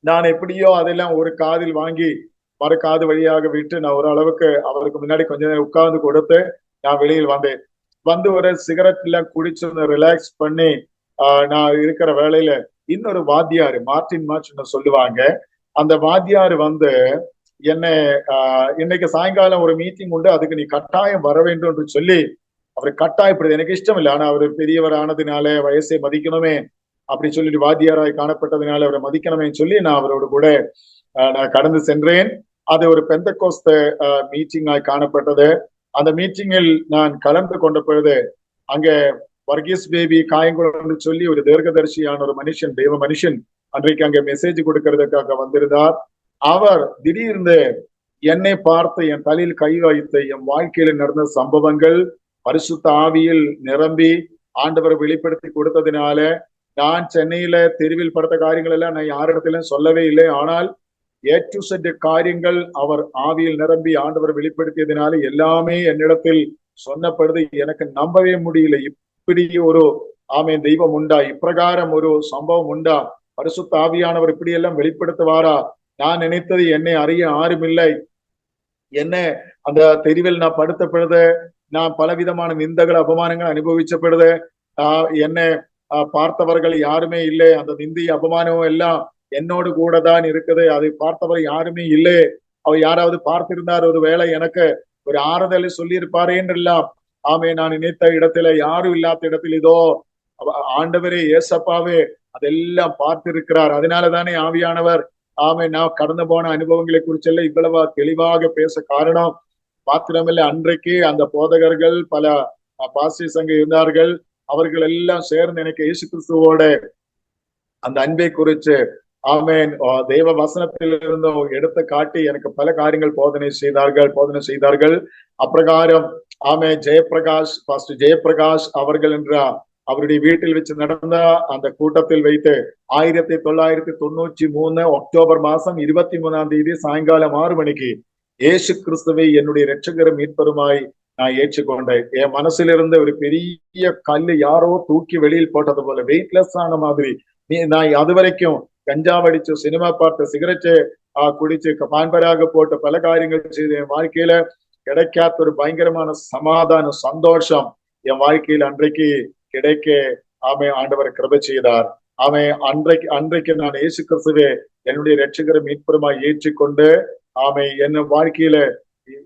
S1: நான் எப்படியோ அதெல்லாம் ஒரு காதில் வாங்கி மறு காது வழியாக விட்டு நான் ஓரளவுக்கு அவருக்கு முன்னாடி கொஞ்ச நேரம் உட்கார்ந்து கொடுத்து நான் வெளியில் வந்தேன். வந்து ஒரு சிகரெட் எல்லாம் குடிச்சு ரிலாக்ஸ் பண்ணி நான் இருக்கிற வேலையில இன்னொரு வாத்தியாரு, மார்டின் மார்ச் சொல்லுவாங்க, அந்த வாத்தியாரு வந்து என்ன இன்னைக்கு சாயங்காலம் ஒரு மீட்டிங் உண்டு, அதுக்கு நீ கட்டாயம் வர வேண்டும் என்று சொல்லி அவர் கட்டாயப்படுது. எனக்கு இஷ்டம் இல்லை, ஆனா அவர் பெரியவர் ஆனதுனால வயசை மதிக்கணுமே அப்படி சொல்லிட்டு, வாத்தியாராய் காணப்பட்டதுனால அவரை மதிக்கணுமே சொல்லி நான் அவரோடு கூட நான் கடந்து சென்றேன். அது ஒரு பெந்தெக்கோஸ்து மீட்டிங்காய் காணப்பட்டது. அந்த மீட்டிங்கில் நான் கலந்து கொண்ட பொழுது அங்கே வர்கீஸ் பேபி காயங்குளம் சொல்லி ஒரு தீர்க்கதரிசியான ஒரு மனுஷன், தெய்வ மனுஷன் அன்றைக்கு அங்கே மெசேஜ் கொடுக்கறதுக்காக வந்திருந்தார். அவர் திடீர்னு என்னை பார்த்து என் தலையில் கை வைத்து என் வாழ்க்கையில நடந்த சம்பவங்கள் பரிசுத்த ஆவியில் நிரம்பி ஆண்டவரை வெளிப்படுத்தி கொடுத்ததுனால, நான் சென்னையில தெருவில் படுத்த காரியங்கள் எல்லாம் நான் யாரிடத்திலும் சொல்லவே இல்லை. ஆனால் ஏற்று சென்ற காரியங்கள் அவர் ஆவியில் நிரம்பி ஆண்டவர் வெளிப்படுத்தியதுனால எல்லாமே என்னிடத்தில் சொன்னப்படுது. எனக்கு நம்பவே முடியல, இப்படி ஒரு தெய்வம் உண்டா, இப்பிரகாரம் ஒரு சம்பவம் உண்டா, பரிசுத்த ஆவியானவர் இப்படி எல்லாம் வெளிப்படுத்துவாரா? நான் நினைத்தது என்னை அறிய யாரும் இல்லை. என்ன அந்த தெருவில் நான் படுத்த பொழுது நான் பலவிதமான நிந்தகள் அபமானங்கள் அனுபவிச்ச பொழுது என்ன பார்த்தவர்கள் யாருமே இல்லை. அந்த நிந்தி அபமானமும் எல்லாம் என்னோடு கூட தான் இருக்குது. அதை பார்த்தவர் யாருமே இல்லை. அவர் யாராவது பார்த்திருந்தார், ஒரு வேளை எனக்கு ஒரு ஆறுதலை சொல்லியிருப்பாரே என்றெல்லாம் நான் நினைத்த இடத்துல, யாரும் இல்லாத இடத்தில் இதோ ஆண்டவரே ஏசப்பாவே அதெல்லாம் பார்த்திருக்கிறார். அதனாலதானே ஆவியானவர் நான் கடந்து போன அனுபவங்களை குறிச்செல்லாம் இவ்வளவா தெளிவாக பேச காரணம். மாத்திரமில்லை, அன்றைக்கு அந்த போதகர்கள் பல பாஸ்டர்ஸ் அங்க இருந்தார்கள். அவர்கள் எல்லாம் சேர்ந்து எனக்கு இயேசு கிறிஸ்துவோட அந்த அன்பை குறித்து தெய்வ வசனத்தில் இருந்தும் எடுத்து காட்டி எனக்கு பல காரியங்கள் போதனை செய்தார்கள். அப்பிரகாரம் ஜெயபிரகாஷ், பாஸ்டர் ஜெயபிரகாஷ் அவர்கள் என்ற அவருடைய வீட்டில் வச்சு நடந்த அந்த கூட்டத்தில் வைத்து 1993 அக்டோபர் மாசம் 23ஆம் தேதி சாயங்காலம் 6 மணிக்கு இயேசு கிறிஸ்துவை என்னுடைய இரட்சகர் மீட்பருமாய் நான் ஏற்றுக்கொண்டேன். என் மனசுல இருந்த ஒரு பெரிய கல்லு யாரோ தூக்கி வெளியில் போட்டது போல வெயிட்லெஸ் ஆன மாதிரி. நான் அது வரைக்கும் கஞ்சா வடிச்சு, சினிமா பார்த்து, சிகரெட்டு குடிச்சு, பான்பராக போட்டு பல காரியங்கள் செய்து என் வாழ்க்கையில கிடைக்காத ஒரு பயங்கரமான சமாதான சந்தோஷம் என் வாழ்க்கையில் அன்றைக்கு கிடைக்க ஆண்டவர் கிருபை செய்தார். அன்றைக்கு நான் இயேசு கிறிஸ்துவே என்னுடைய இரட்சகரை மீட்பருமாய் ஏற்றுக்கொண்டு என் வாழ்க்கையில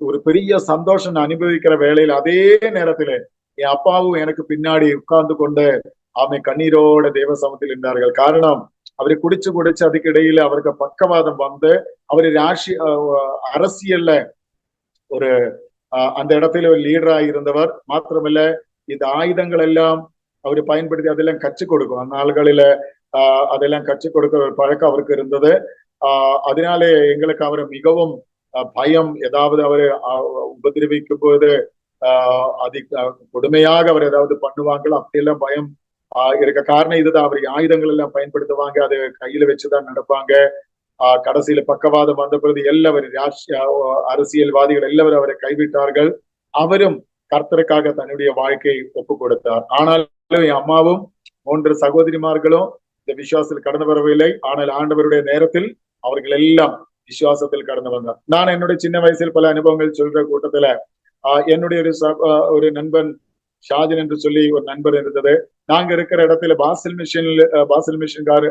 S1: ஒரு பெரிய சந்தோஷம் அனுபவிக்கிற வேளையில் அதே நேரத்துல என் அப்பாவும் எனக்கு பின்னாடி உட்கார்ந்து கொண்டு கண்ணீரோட தேவ சமத்தில் இருந்தார்கள். காரணம், அவரை குடிச்சு அதுக்கு இடையில அவருக்கு பக்கவாதம் வந்து அவரு அரசியல்ல ஒரு அந்த இடத்துல ஒரு லீடராக இருந்தவர். மாத்திரமல்ல, இந்த ஆயுதங்கள் எல்லாம் அவரு பயன்படுத்தி அதெல்லாம் கற்றுக் கொடுக்கும். அந்த நாள்களில அதெல்லாம் கற்றுக் கொடுக்கிற ஒரு பழக்கம் அவருக்கு இருந்தது. அதனாலே எங்களுக்கு அவரை மிகவும் பயம், ஏதாவது அவரு உபதிரவிக்கும் போது கொடுமையாக அவர் ஏதாவது பண்ணுவாங்களோ அப்படியெல்லாம் பயம் இருக்க காரணம் இதுதான். அவர் ஆயுதங்கள் எல்லாம் பயன்படுத்துவாங்க, அது கையில வச்சுதான் நடப்பாங்க. கடைசியில பக்கவாதம் வந்த பொழுது எல்லாரும் அரசியல்வாதிகள் எல்லாரும் அவரை கைவிட்டார்கள். அவரும் கர்த்தருக்காக தன்னுடைய வாழ்க்கையை ஒப்பு கொடுத்தார். ஆனாலும் என் அம்மாவும் 3 சகோதரிமார்களும் இந்த விசுவாசத்தில் கடந்து வரவில்லை. ஆனால் ஆண்டவருடைய நேரத்தில் அவர்கள் எல்லாம் விசுவாசத்தில் கடந்து வந்தார். நான் என்னுடைய சின்ன வயசில் பல அனுபவங்கள் சொல்ற கூட்டத்துல என்னுடைய ஒரு நண்பன் ஷாஜன் என்று சொல்லி ஒரு நண்பர் இருந்தது. நாங்க இருக்கிற இடத்துல பாசில் மிஷன்காரு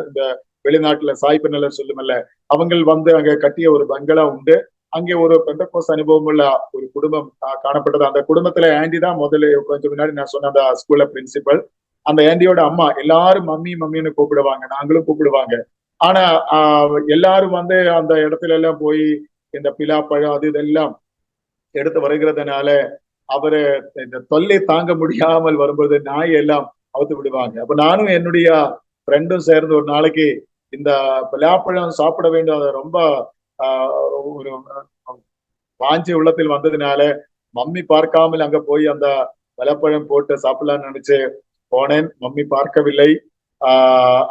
S1: இந்த வெளிநாட்டுல சாய்பனல்ல சொல்லுமல்ல, அவங்க வந்து அங்க கட்டிய ஒரு பங்களா உண்டு. அங்கே ஒரு பெந்தகோஸ் அனுபவம் உள்ள ஒரு குடும்பம் காணப்பட்டது. அந்த குடும்பத்துல ஆண்டி தான் முதல்ல கொஞ்சம் முன்னாடி நான் சொன்ன அந்த ஸ்கூல்ல பிரின்சிபல். அந்த ஆண்டியோட அம்மா எல்லாரும் மம்மி மம்மின்னு கூப்பிடுவாங்க, நாங்களும் கூப்பிடுவாங்க. ஆனா எல்லாரும் வந்து அந்த இடத்துல எல்லாம் போய் இந்த பிலாப்பழம் அது இதெல்லாம் எடுத்து வருகிறதுனால அவரு இந்த தொல்லை தாங்க முடியாமல் வரும்போது நாய் எல்லாம் அவுத்து விடுவாங்க. அப்ப நானும் என்னுடைய ஃப்ரெண்டும் சேர்ந்து ஒரு நாளைக்கு இந்த பலாப்பழம் சாப்பிட வேண்டும், அதை ரொம்ப ஒரு வாஞ்சி உள்ளத்தில் வந்ததுனால மம்மி பார்க்காமல் அங்க போய் அந்த பலாப்பழம் போட்டு சாப்பிடலாம்னு நினைச்சு போனேன். மம்மி பார்க்கவில்லை.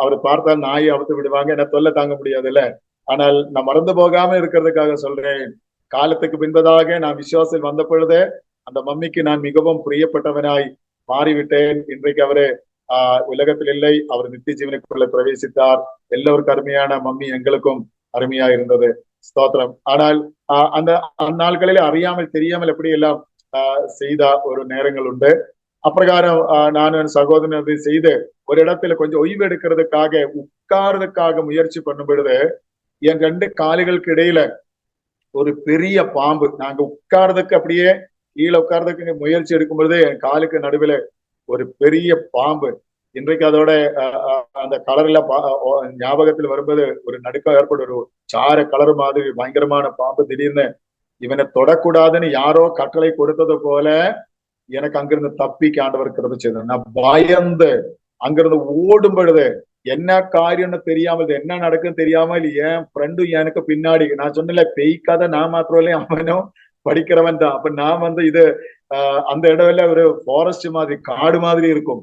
S1: அவர் பார்த்தால் நாயை அவுத்து விடுவாங்க, என்ன தொல்லை தாங்க முடியாதுல்ல. ஆனால் நான் மறந்து போகாம இருக்கிறதுக்காக சொல்றேன், காலத்துக்கு பின்பதாக நான் விசுவாசத்தில் வந்த பொழுது அந்த மம்மிக்கு நான் மிகவும் பிரியப்பட்டவனாய் மாறிவிட்டேன். இன்றைக்கு அவரு உலகத்தில் இல்லை, அவர் நித்திய ஜீவனுக்குள்ள பிரவேசித்தார். எல்லோருக்கும் அருமையான மம்மி எங்களுக்கும் அருமையா இருந்தது. ஸ்தோத்திரம். ஆனால் அந்த நாட்களில் அறியாமல் தெரியாமல் எப்படி எல்லாம் செய்த ஒரு நேரங்கள் உண்டு. அப்பிரகாரம் நான் சகோதரன் செய்து ஒரு இடத்துல கொஞ்சம் ஓய்வு எடுக்கிறதுக்காக உட்கார்றதுக்காக முயற்சி பண்ணும் பொழுது என் 2 கால்களுக்கு இடையில ஒரு பெரிய பாம்பு, நாங்க உட்கார்றதுக்கு அப்படியே கீழே உட்கார்றதுக்கு முயற்சி எடுக்கும் பொழுது என் காலுக்கு நடுவில் ஒரு பெரிய பாம்பு. இன்றைக்கு அதோட அந்த கலர்ல ஞாபகத்தில் வரும்போது ஒரு நடுக்கம் ஏற்படும். ஒரு சார கலர் மாதிரி பயங்கரமான பாம்பு. திடீர்னு இவனை தொடக்கூடாதுன்னு யாரோ கட்டளை கொடுத்தது போல எனக்கு அங்கிருந்து தப்பிக்க ஆண்டவர் கிருபை செய்தார். நான் பயந்து அங்கிருந்து ஓடும் பொழுது என்ன காரியம்னு தெரியாமல், என்ன நடக்குன்னு தெரியாமல் என் ஃப்ரெண்டும் எனக்கு பின்னாடி, நான் சொன்னல பெய்க்காத நான் மாத்திரம் இல்லை அவனும் படிக்கிறவன் தான். அப்ப நான் வந்து இது அந்த இடத்துல ஒரு ஃபாரஸ்ட் மாதிரி காடு மாதிரி இருக்கும்.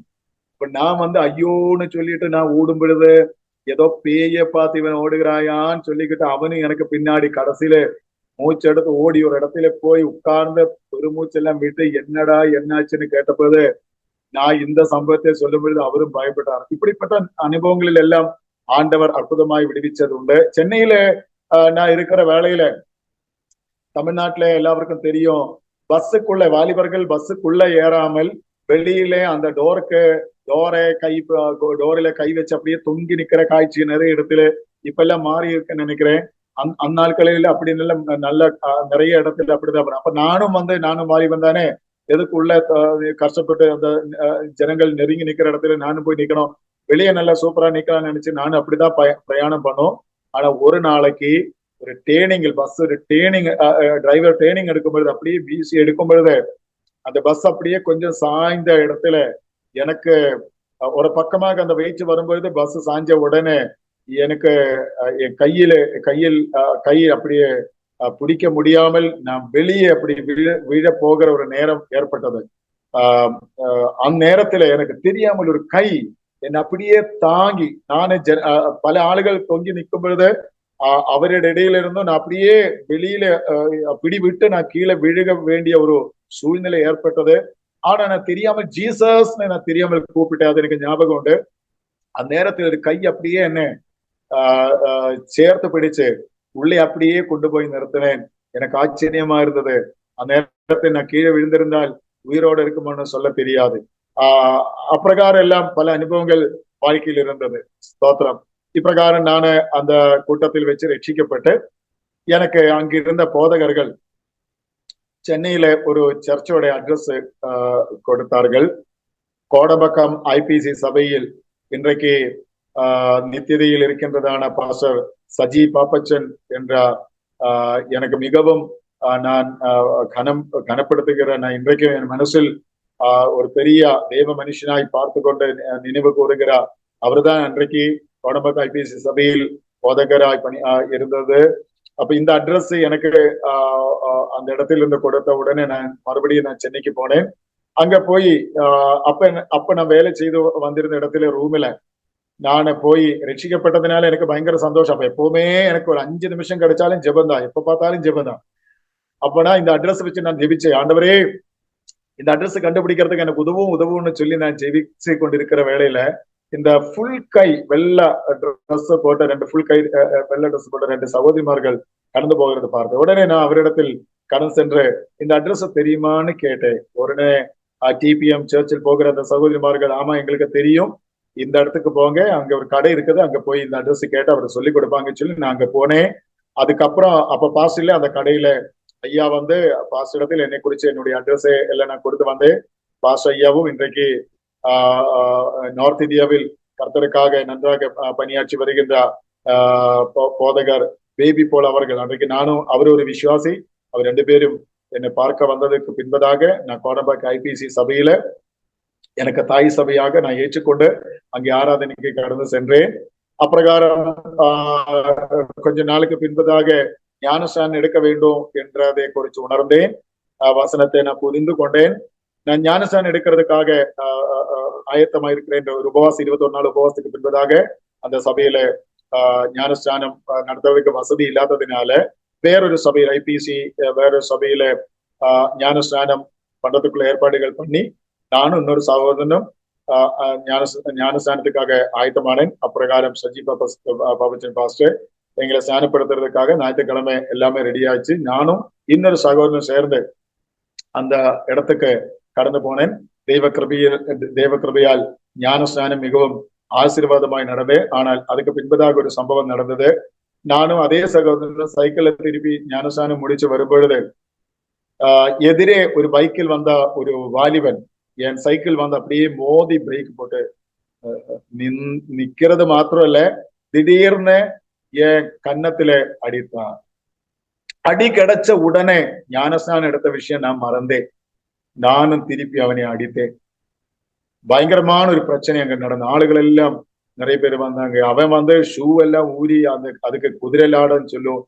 S1: இப்ப நான் வந்து ஐயோன்னு சொல்லிட்டு நான் ஓடும் பொழுது ஏதோ பேய பார்த்து இவன் ஓடுகிறாயான்னு சொல்லிக்கிட்டு அவனும் எனக்கு பின்னாடி கடைசியில மூச்சு எடுத்து ஓடி ஒரு இடத்துல போய் உட்கார்ந்து பெருமூச்செல்லாம் விட்டு என்னடா என்னாச்சுன்னு கேட்டபோது நான் இந்த சம்பவத்தை சொல்லும் பொழுது அவரும் பயப்பட்டார். இப்படிப்பட்ட அனுபவங்களில் எல்லாம் ஆண்டவர் அற்புதமாய் விடுவிச்சது உண்டு. சென்னையில நான் இருக்கிற வேலையில தமிழ்நாட்டுல எல்லாருக்கும் தெரியும், பஸ்ஸுக்குள்ள வாலிபர்கள் பஸ்ஸுக்குள்ள ஏறாமல் வெளியிலே அந்த டோரில கை வச்சு அப்படியே தொங்கி நிக்கிற காட்சி நிறைய இடத்துல இப்ப எல்லாம் மாறி இருக்குன்னு நினைக்கிறேன். அந்நாட்களில் அப்படி நல்ல நிறைய இடத்துல அப்படிதான். அப்ப நானும் வாலிபன் தானே, எதுக்குள்ள கஷ்டப்பட்டு அந்த ஜனங்கள் நெருங்கி நிக்கிற இடத்துல நானும் போய் நிக்கணும், வெளியே நல்லா சூப்பரா நிக்கலாம்னு நினைச்சு நானும் அப்படிதான் பிரயாணம் பண்ணோம். ஆனா ஒரு நாளைக்கு ஒரு பஸ் ஒரு டிரைவர் ட்ரைனிங் எடுக்கும் பொழுது அப்படியே வீசி எடுக்கும் பொழுது அந்த பஸ் அப்படியே கொஞ்சம் சாய்ந்த இடத்துல எனக்கு ஒரு பக்கமாக அந்த வெயிட் வரும்பொழுது பஸ் சாய்ஞ்ச உடனே எனக்கு என் கை அப்படியே பிடிக்க முடியாமல் நான் வெளியே அப்படி விழ போகிற ஒரு நேரம் ஏற்பட்டது. அந்நேரத்துல எனக்கு தெரியாமல் ஒரு கை என்னை அப்படியே தாங்கி, நானே பல ஆளுகள் தொங்கி நிற்கும் பொழுது அவருடைய இடையில இருந்தும் நான் அப்படியே வெளியில பிடிவிட்டு நான் கீழே விழுக வேண்டிய ஒரு சூழ்நிலை ஏற்பட்டது. ஆனா நான் தெரியாமல் ஜீசஸ்ன்னு நான் தெரியாமல் கூப்பிட்டேன். அது எனக்கு ஞாபகம் உண்டு. அந்த நேரத்தில் ஒரு கை அப்படியே என்ன சேர்த்து பிடிச்சு உள்ளே அப்படியே கொண்டு போய் நிறுத்தினேன். எனக்கு ஆச்சரியமா இருந்தது. அந்த நேரத்தில் நான் கீழே விழுந்திருந்தால் உயிரோடு இருக்குமான்னு சொல்ல தெரியாது. அப்பிரகாரம் எல்லாம் பல அனுபவங்கள் வாழ்க்கையில் இருந்தது. ஸ்தோத்திரம். இப்பிரகாரம் நான் அந்த கூட்டத்தில் வச்சு ரட்சிக்கப்பட்டு எனக்கு அங்கிருந்த போதகர்கள் சென்னையில ஒரு சர்ச்சோட அட்ரஸ் கொடுத்தார்கள். கோடம்பக்கம் ஐபிசி சபையில் இன்றைக்கு நித்தியதையில் இருக்கின்றதான பாஸ்டர் சஜி பாப்பச்சன் என்ற எனக்கு மிகவும் நான் கனப்படுத்துகிற, நான் இன்றைக்கு என் மனசில் ஒரு பெரிய தேவ மனுஷனாய் பார்த்து கொண்டு நினைவு கூறுகிற அவர்தான் அன்றைக்கு கோடம்பக்கம் ஐபிசி சபையில் போதகராய் இருந்தது. அப்ப இந்த அட்ரஸ் எனக்கு அந்த இடத்துல இருந்து கொடுத்த உடனே நான் மறுபடியும் சென்னைக்கு போனேன். அங்க போய் அப்ப நான் வேலை செய்து வந்திருந்த இடத்துல ரூம்ல நான் போய் ரட்சிக்கப்பட்டதுனால எனக்கு பயங்கர சந்தோஷம். அப்ப எப்பவுமே எனக்கு ஒரு 5 நிமிஷம் கிடைச்சாலும் ஜெபம் தான், எப்ப பார்த்தாலும் ஜெபம் தான். அப்பனா இந்த அட்ரஸ் வச்சு நான் ஜெபிச்சேன், ஆண்டவரே இந்த அட்ரஸ் கண்டுபிடிக்கிறதுக்கு எனக்கு உதவும்னு சொல்லி நான் ஜெபிச்சு கொண்டிருக்கிற வேளையில இந்த ஃபுல் கை வெள்ளை ட்ரெஸ் போட்ட ஃபுல் கை வெள்ளை ட்ரெஸ் போட்ட 2 சகோதரிமார்கள் கடந்து போகிறது பார்த்தேன். உடனே நான் அவரிடத்தில் கடந்து சென்று இந்த அட்ரஸ் தெரியுமான்னு கேட்டேன். உடனே டிபிஎம் சர்ச்சில் போகிற அந்த சகோதரிமார்கள், ஆமா எங்களுக்கு தெரியும், இந்த இடத்துக்கு போங்க, அங்க ஒரு கடை இருக்குது, அங்க போய் இந்த அட்ரஸ் கேட்டு அவர் சொல்லி கொடுப்பாங்கன்னு சொல்லி நான் அங்க போனேன். அதுக்கப்புறம் அப்ப பாஸ்டர்ல அந்த கடையில ஐயா வந்து பாஸ்டர் இடத்தில் என்னை குறிச்சு என்னுடைய அட்ரஸ் எல்லாம் நான் கொடுத்து வந்தேன். பாஸ்டர் ஐயாவும் இன்றைக்கு நார்த் இந்தியாவில் கர்த்தருக்காக நன்றாக பணியாற்றி வருகின்ற போதகர் பேபி போல் அவர்கள். அன்றைக்கு நானும் அவர் ஒரு விசுவாசி, அவர் 2 பேரும் என்னை பார்க்க வந்ததுக்கு பின்பதாக நான் கோடம்பாக் ஐபிசி சபையில எனக்கு தாய் சபையாக நான் ஏற்றுக்கொண்டு அங்கே ஆராதனைக்கு கடந்து சென்றேன். அப்பிரகாரம் கொஞ்ச நாளுக்கு பின்பதாக ஞானஸ்நானம் எடுக்க வேண்டும் என்றதை குறித்து உணர்ந்தேன். வசனத்தை நான் புரிந்து கொண்டேன். நான் ஞானஸ்நானம் எடுக்கிறதுக்காக ஆயத்தமாயிருக்கிறேன். ஒரு உபவாசம் 21 நாள் உபவாசத்துக்கு பின்பதாக அந்த சபையில ஞானஸ்நானம் நடத்துவதற்கு வசதி இல்லாததுனால வேறொரு சபையில் ஐபிசி வேறொரு சபையில ஞானஸ்நானம் பண்றதுக்குள்ள ஏற்பாடுகள் பண்ணி நானும் இன்னொரு சகோதரனும் ஞானஸ்நானத்துக்காக ஆயத்தமானேன். அப்பிரகாரம் சஜி பாபச்சன் பாஸ்டர் எங்களை ஸ்நானப்படுத்துறதுக்காக ஞாயிற்றுக்கிழமை எல்லாமே ரெடி ஆச்சு. நானும் இன்னொரு சகோதரனும் சேர்ந்து அந்த இடத்துக்கு கடந்து போனேன். தெய்வ கிருபையால் ஞானஸ்நானம் மிகவும் ஆசீர்வாதமாய் நடந்தது. ஆனால் அதுக்கு பின்பதாக ஒரு சம்பவம் நடந்தது. நானும் அதே சகோதரனும் சைக்கிள்ல திருப்பி ஞானஸ்நானம் முடிச்சு வரும்பொழுது எதிரே ஒரு பைக்கில் வந்த ஒரு வாலிபன் என் சைக்கிள் வந்து அப்படியே மோதி பிரேக் போட்டு நிக்கிறது மாத்திரம் இல்ல, திடீர்னு என் கன்னத்துல அடித்தான். அடி கிடைச்ச உடனே ஞானஸ்நானம் எடுத்த விஷயம் நான் மறந்தேன். நானும் திருப்பி அவனை அடித்தேன். பயங்கரமான ஒரு பிரச்சனை அங்க நடந்த. ஆளுகள் எல்லாம் நிறைய பேர் வந்தாங்க. அவன் வந்து ஷூ எல்லாம் ஊறி அதுக்கு குதிரை லாடன்னு சொல்லும்,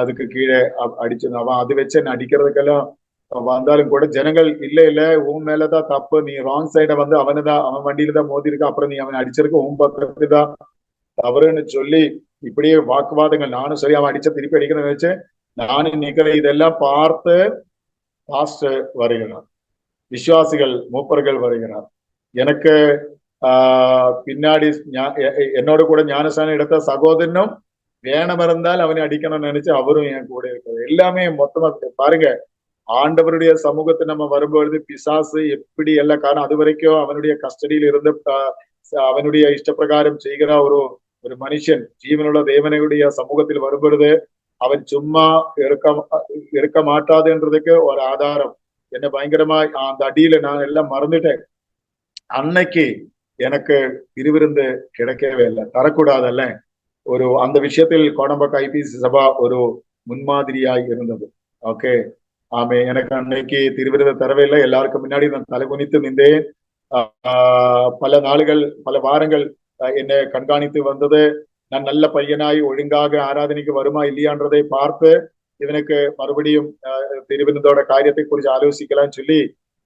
S1: அதுக்கு கீழே அடிச்சது. அவன் அது வச்சு என்ன அடிக்கிறதுக்கெல்லாம் வந்தாலும் கூட ஜனங்கள் இல்ல உன் மேலதான் தப்பு, நீ ராங் சைட வந்து அவன் வண்டியில தான் மோதி இருக்க, அப்புறம் நீ அவன் அடிச்சிருக்க, உன் பக்கத்து தான் தவறுன்னு சொல்லி இப்படியே வாக்குவாதங்கள். நானும் சரி, அவன் அடிச்ச திருப்பி அடிக்கணும்னு நினைச்சேன். நானும் நிக்கிறேன். இதெல்லாம் பார்த்து பாஸ்டர் வருகிறார், விசுவாசிகள் மூப்பர்கள் வருகிறார். எனக்கு பின்னாடி என்னோட கூட ஞானஸ்நானம் எடுத்த சகோதரனும் வேணம் இருந்தால் அவனை அடிக்கணும்னு நினைச்சு அவரும் என் கூட இருக்கிறது. எல்லாமே மொத்தமா பாருங்க, ஆண்டவருடைய சமூகத்தை நம்ம வரும்பொழுது பிசாசு எப்படி எல்லாம், காரணம் அது வரைக்கும் அவனுடைய கஸ்டடியில் இருந்து அவனுடைய இஷ்டப்பிரகாரம் செய்கிற ஒரு மனுஷன் ஜீவனுள்ள தேவனுடைய சமூகத்தில் வரும்பொழுது அவன் சும்மா இருக்க மாட்டாதுன்றதுக்கு ஒரு ஆதாரம். என்ன பயங்கரமா அந்த அடியில நான் எல்லாம் மறந்துட்டேன். அன்னைக்கு எனக்கு திருவிருந்து கிடைக்கவே இல்லை, தரக்கூடாதல்ல. அந்த விஷயத்தில் கோடம்பாக்கம் ஐபிசி சபா ஒரு முன்மாதிரியாய் இருந்தது. ஓகே, ஆமே. எனக்கு அன்னைக்கு திருவிருந்த தரவே இல்லை. எல்லாருக்கும் முன்னாடி நான் தலை குனித்து நின்றேன். பல நாளுகள் பல வாரங்கள் என்னை கண்காணித்து வந்தது. நான் நல்ல பையனாய் ஒழுங்காக ஆராதனைக்கு வருமா இல்லையான்றதை பார்த்து இவனுக்கு மறுபடியும் திருவிருந்தோட காரியத்தை குறித்து ஆலோசிக்கலாம்னு சொல்லி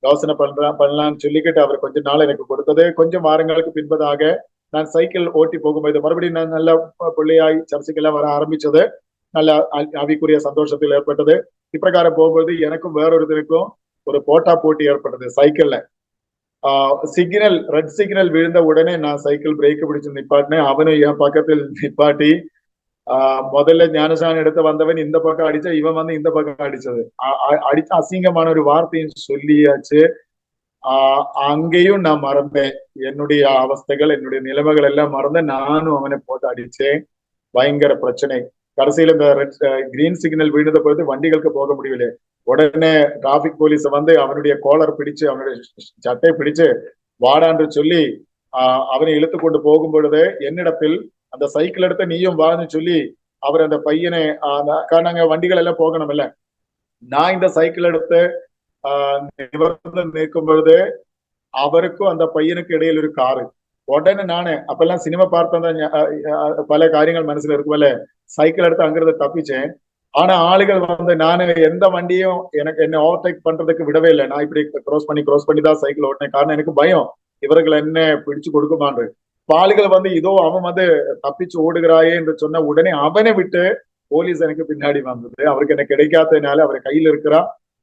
S1: யோசனை பண்ணலாம்னு சொல்லிக்கிட்டு அவர் கொஞ்ச நாள் எனக்கு கொடுத்தது. கொஞ்சம் வாரங்களுக்கு பின்பதாக நான் சைக்கிள் ஓட்டி போகும்போது மறுபடியும் நான் நல்ல பிள்ளையாய் சர்ச்சுக்கெல்லாம் வர ஆரம்பிச்சது. நல்ல ஆவிக்குரிய சந்தோஷத்தில் ஏற்பட்டது. இப்பிரகாரம் போகும்போது எனக்கும் வேறொருத்தருக்கும் ஒரு போட்டி ஏற்பட்டது சைக்கிள்ல. சிக்னல் ரெட் சிக்னல் விழுந்த உடனே நான் சைக்கிள் பிரேக் பிடிச்சு நிப்பாட்டினேன். அவனும் என் பக்கத்தில் நிப்பாட்டி முதல்ல ஞானஸ்நானம் எடுத்து வந்தவன் இந்த பக்கம் அடிச்ச, இவன் வந்து இந்த பக்கம் அடிச்சது. அடிச்ச அசிங்கமான ஒரு வார்த்தையும் சொல்லியாச்சு. அங்கேயும் நான் மறந்தேன் என்னுடைய அவஸ்தைகள், என்னுடைய நிலைமைகள் எல்லாம் மறந்தேன். நானும் அவனை போட்டு அடிச்சேன். பயங்கர பிரச்சனை. கடைசியில இந்த கிரீன் சிக்னல் விழுந்த பொழுது வண்டிகளுக்கு போக முடியல. உடனே டிராபிக் போலீஸ் வந்து அவனுடைய கோலர் பிடிச்சு அவனுடைய சட்டை பிடிச்சு வாடான்னு சொல்லி அவனை இழுத்து கொண்டு போகும் பொழுது என்னிடத்தில் அந்த சைக்கிள் எடுத்து நீயும் வான்னு சொல்லி அவர் அந்த பையனை நாங்க வண்டிகள் எல்லாம் போகணும் இல்ல, நான் இந்த சைக்கிள் எடுத்து நிவர்ந்து நிற்கும் பொழுது அவருக்கும் அந்த பையனுக்கு இடையில் ஒரு காரு. உடனே நானு அப்பெல்லாம் சினிமா பார்த்த பல காரியங்கள் மனசுல இருக்குமல்ல, சைக்கிள் எடுத்து அங்கிருந்து தப்பிச்சேன். ஆனா ஆளுகள் வந்து நானு எந்த வண்டியும் எனக்கு என்ன ஓவர்டேக் பண்றதுக்கு விடவே இல்லை. நான் இப்படி கிராஸ் பண்ணி தான் சைக்கிள் ஓட்டினேன். காரணம் எனக்கு பயம், இவர்கள் என்ன பிடிச்சு கொடுக்குமான்னு. ஆளுகள் வந்து இதோ அவன் வந்து தப்பிச்சு ஓடுகிறாயே என்று சொன்ன உடனே அவனை விட்டு போலீஸ் எனக்கு பின்னாடி வந்தது. அவருக்கு என்ன கிடைக்காததுனால அவர் கையில இருக்கிற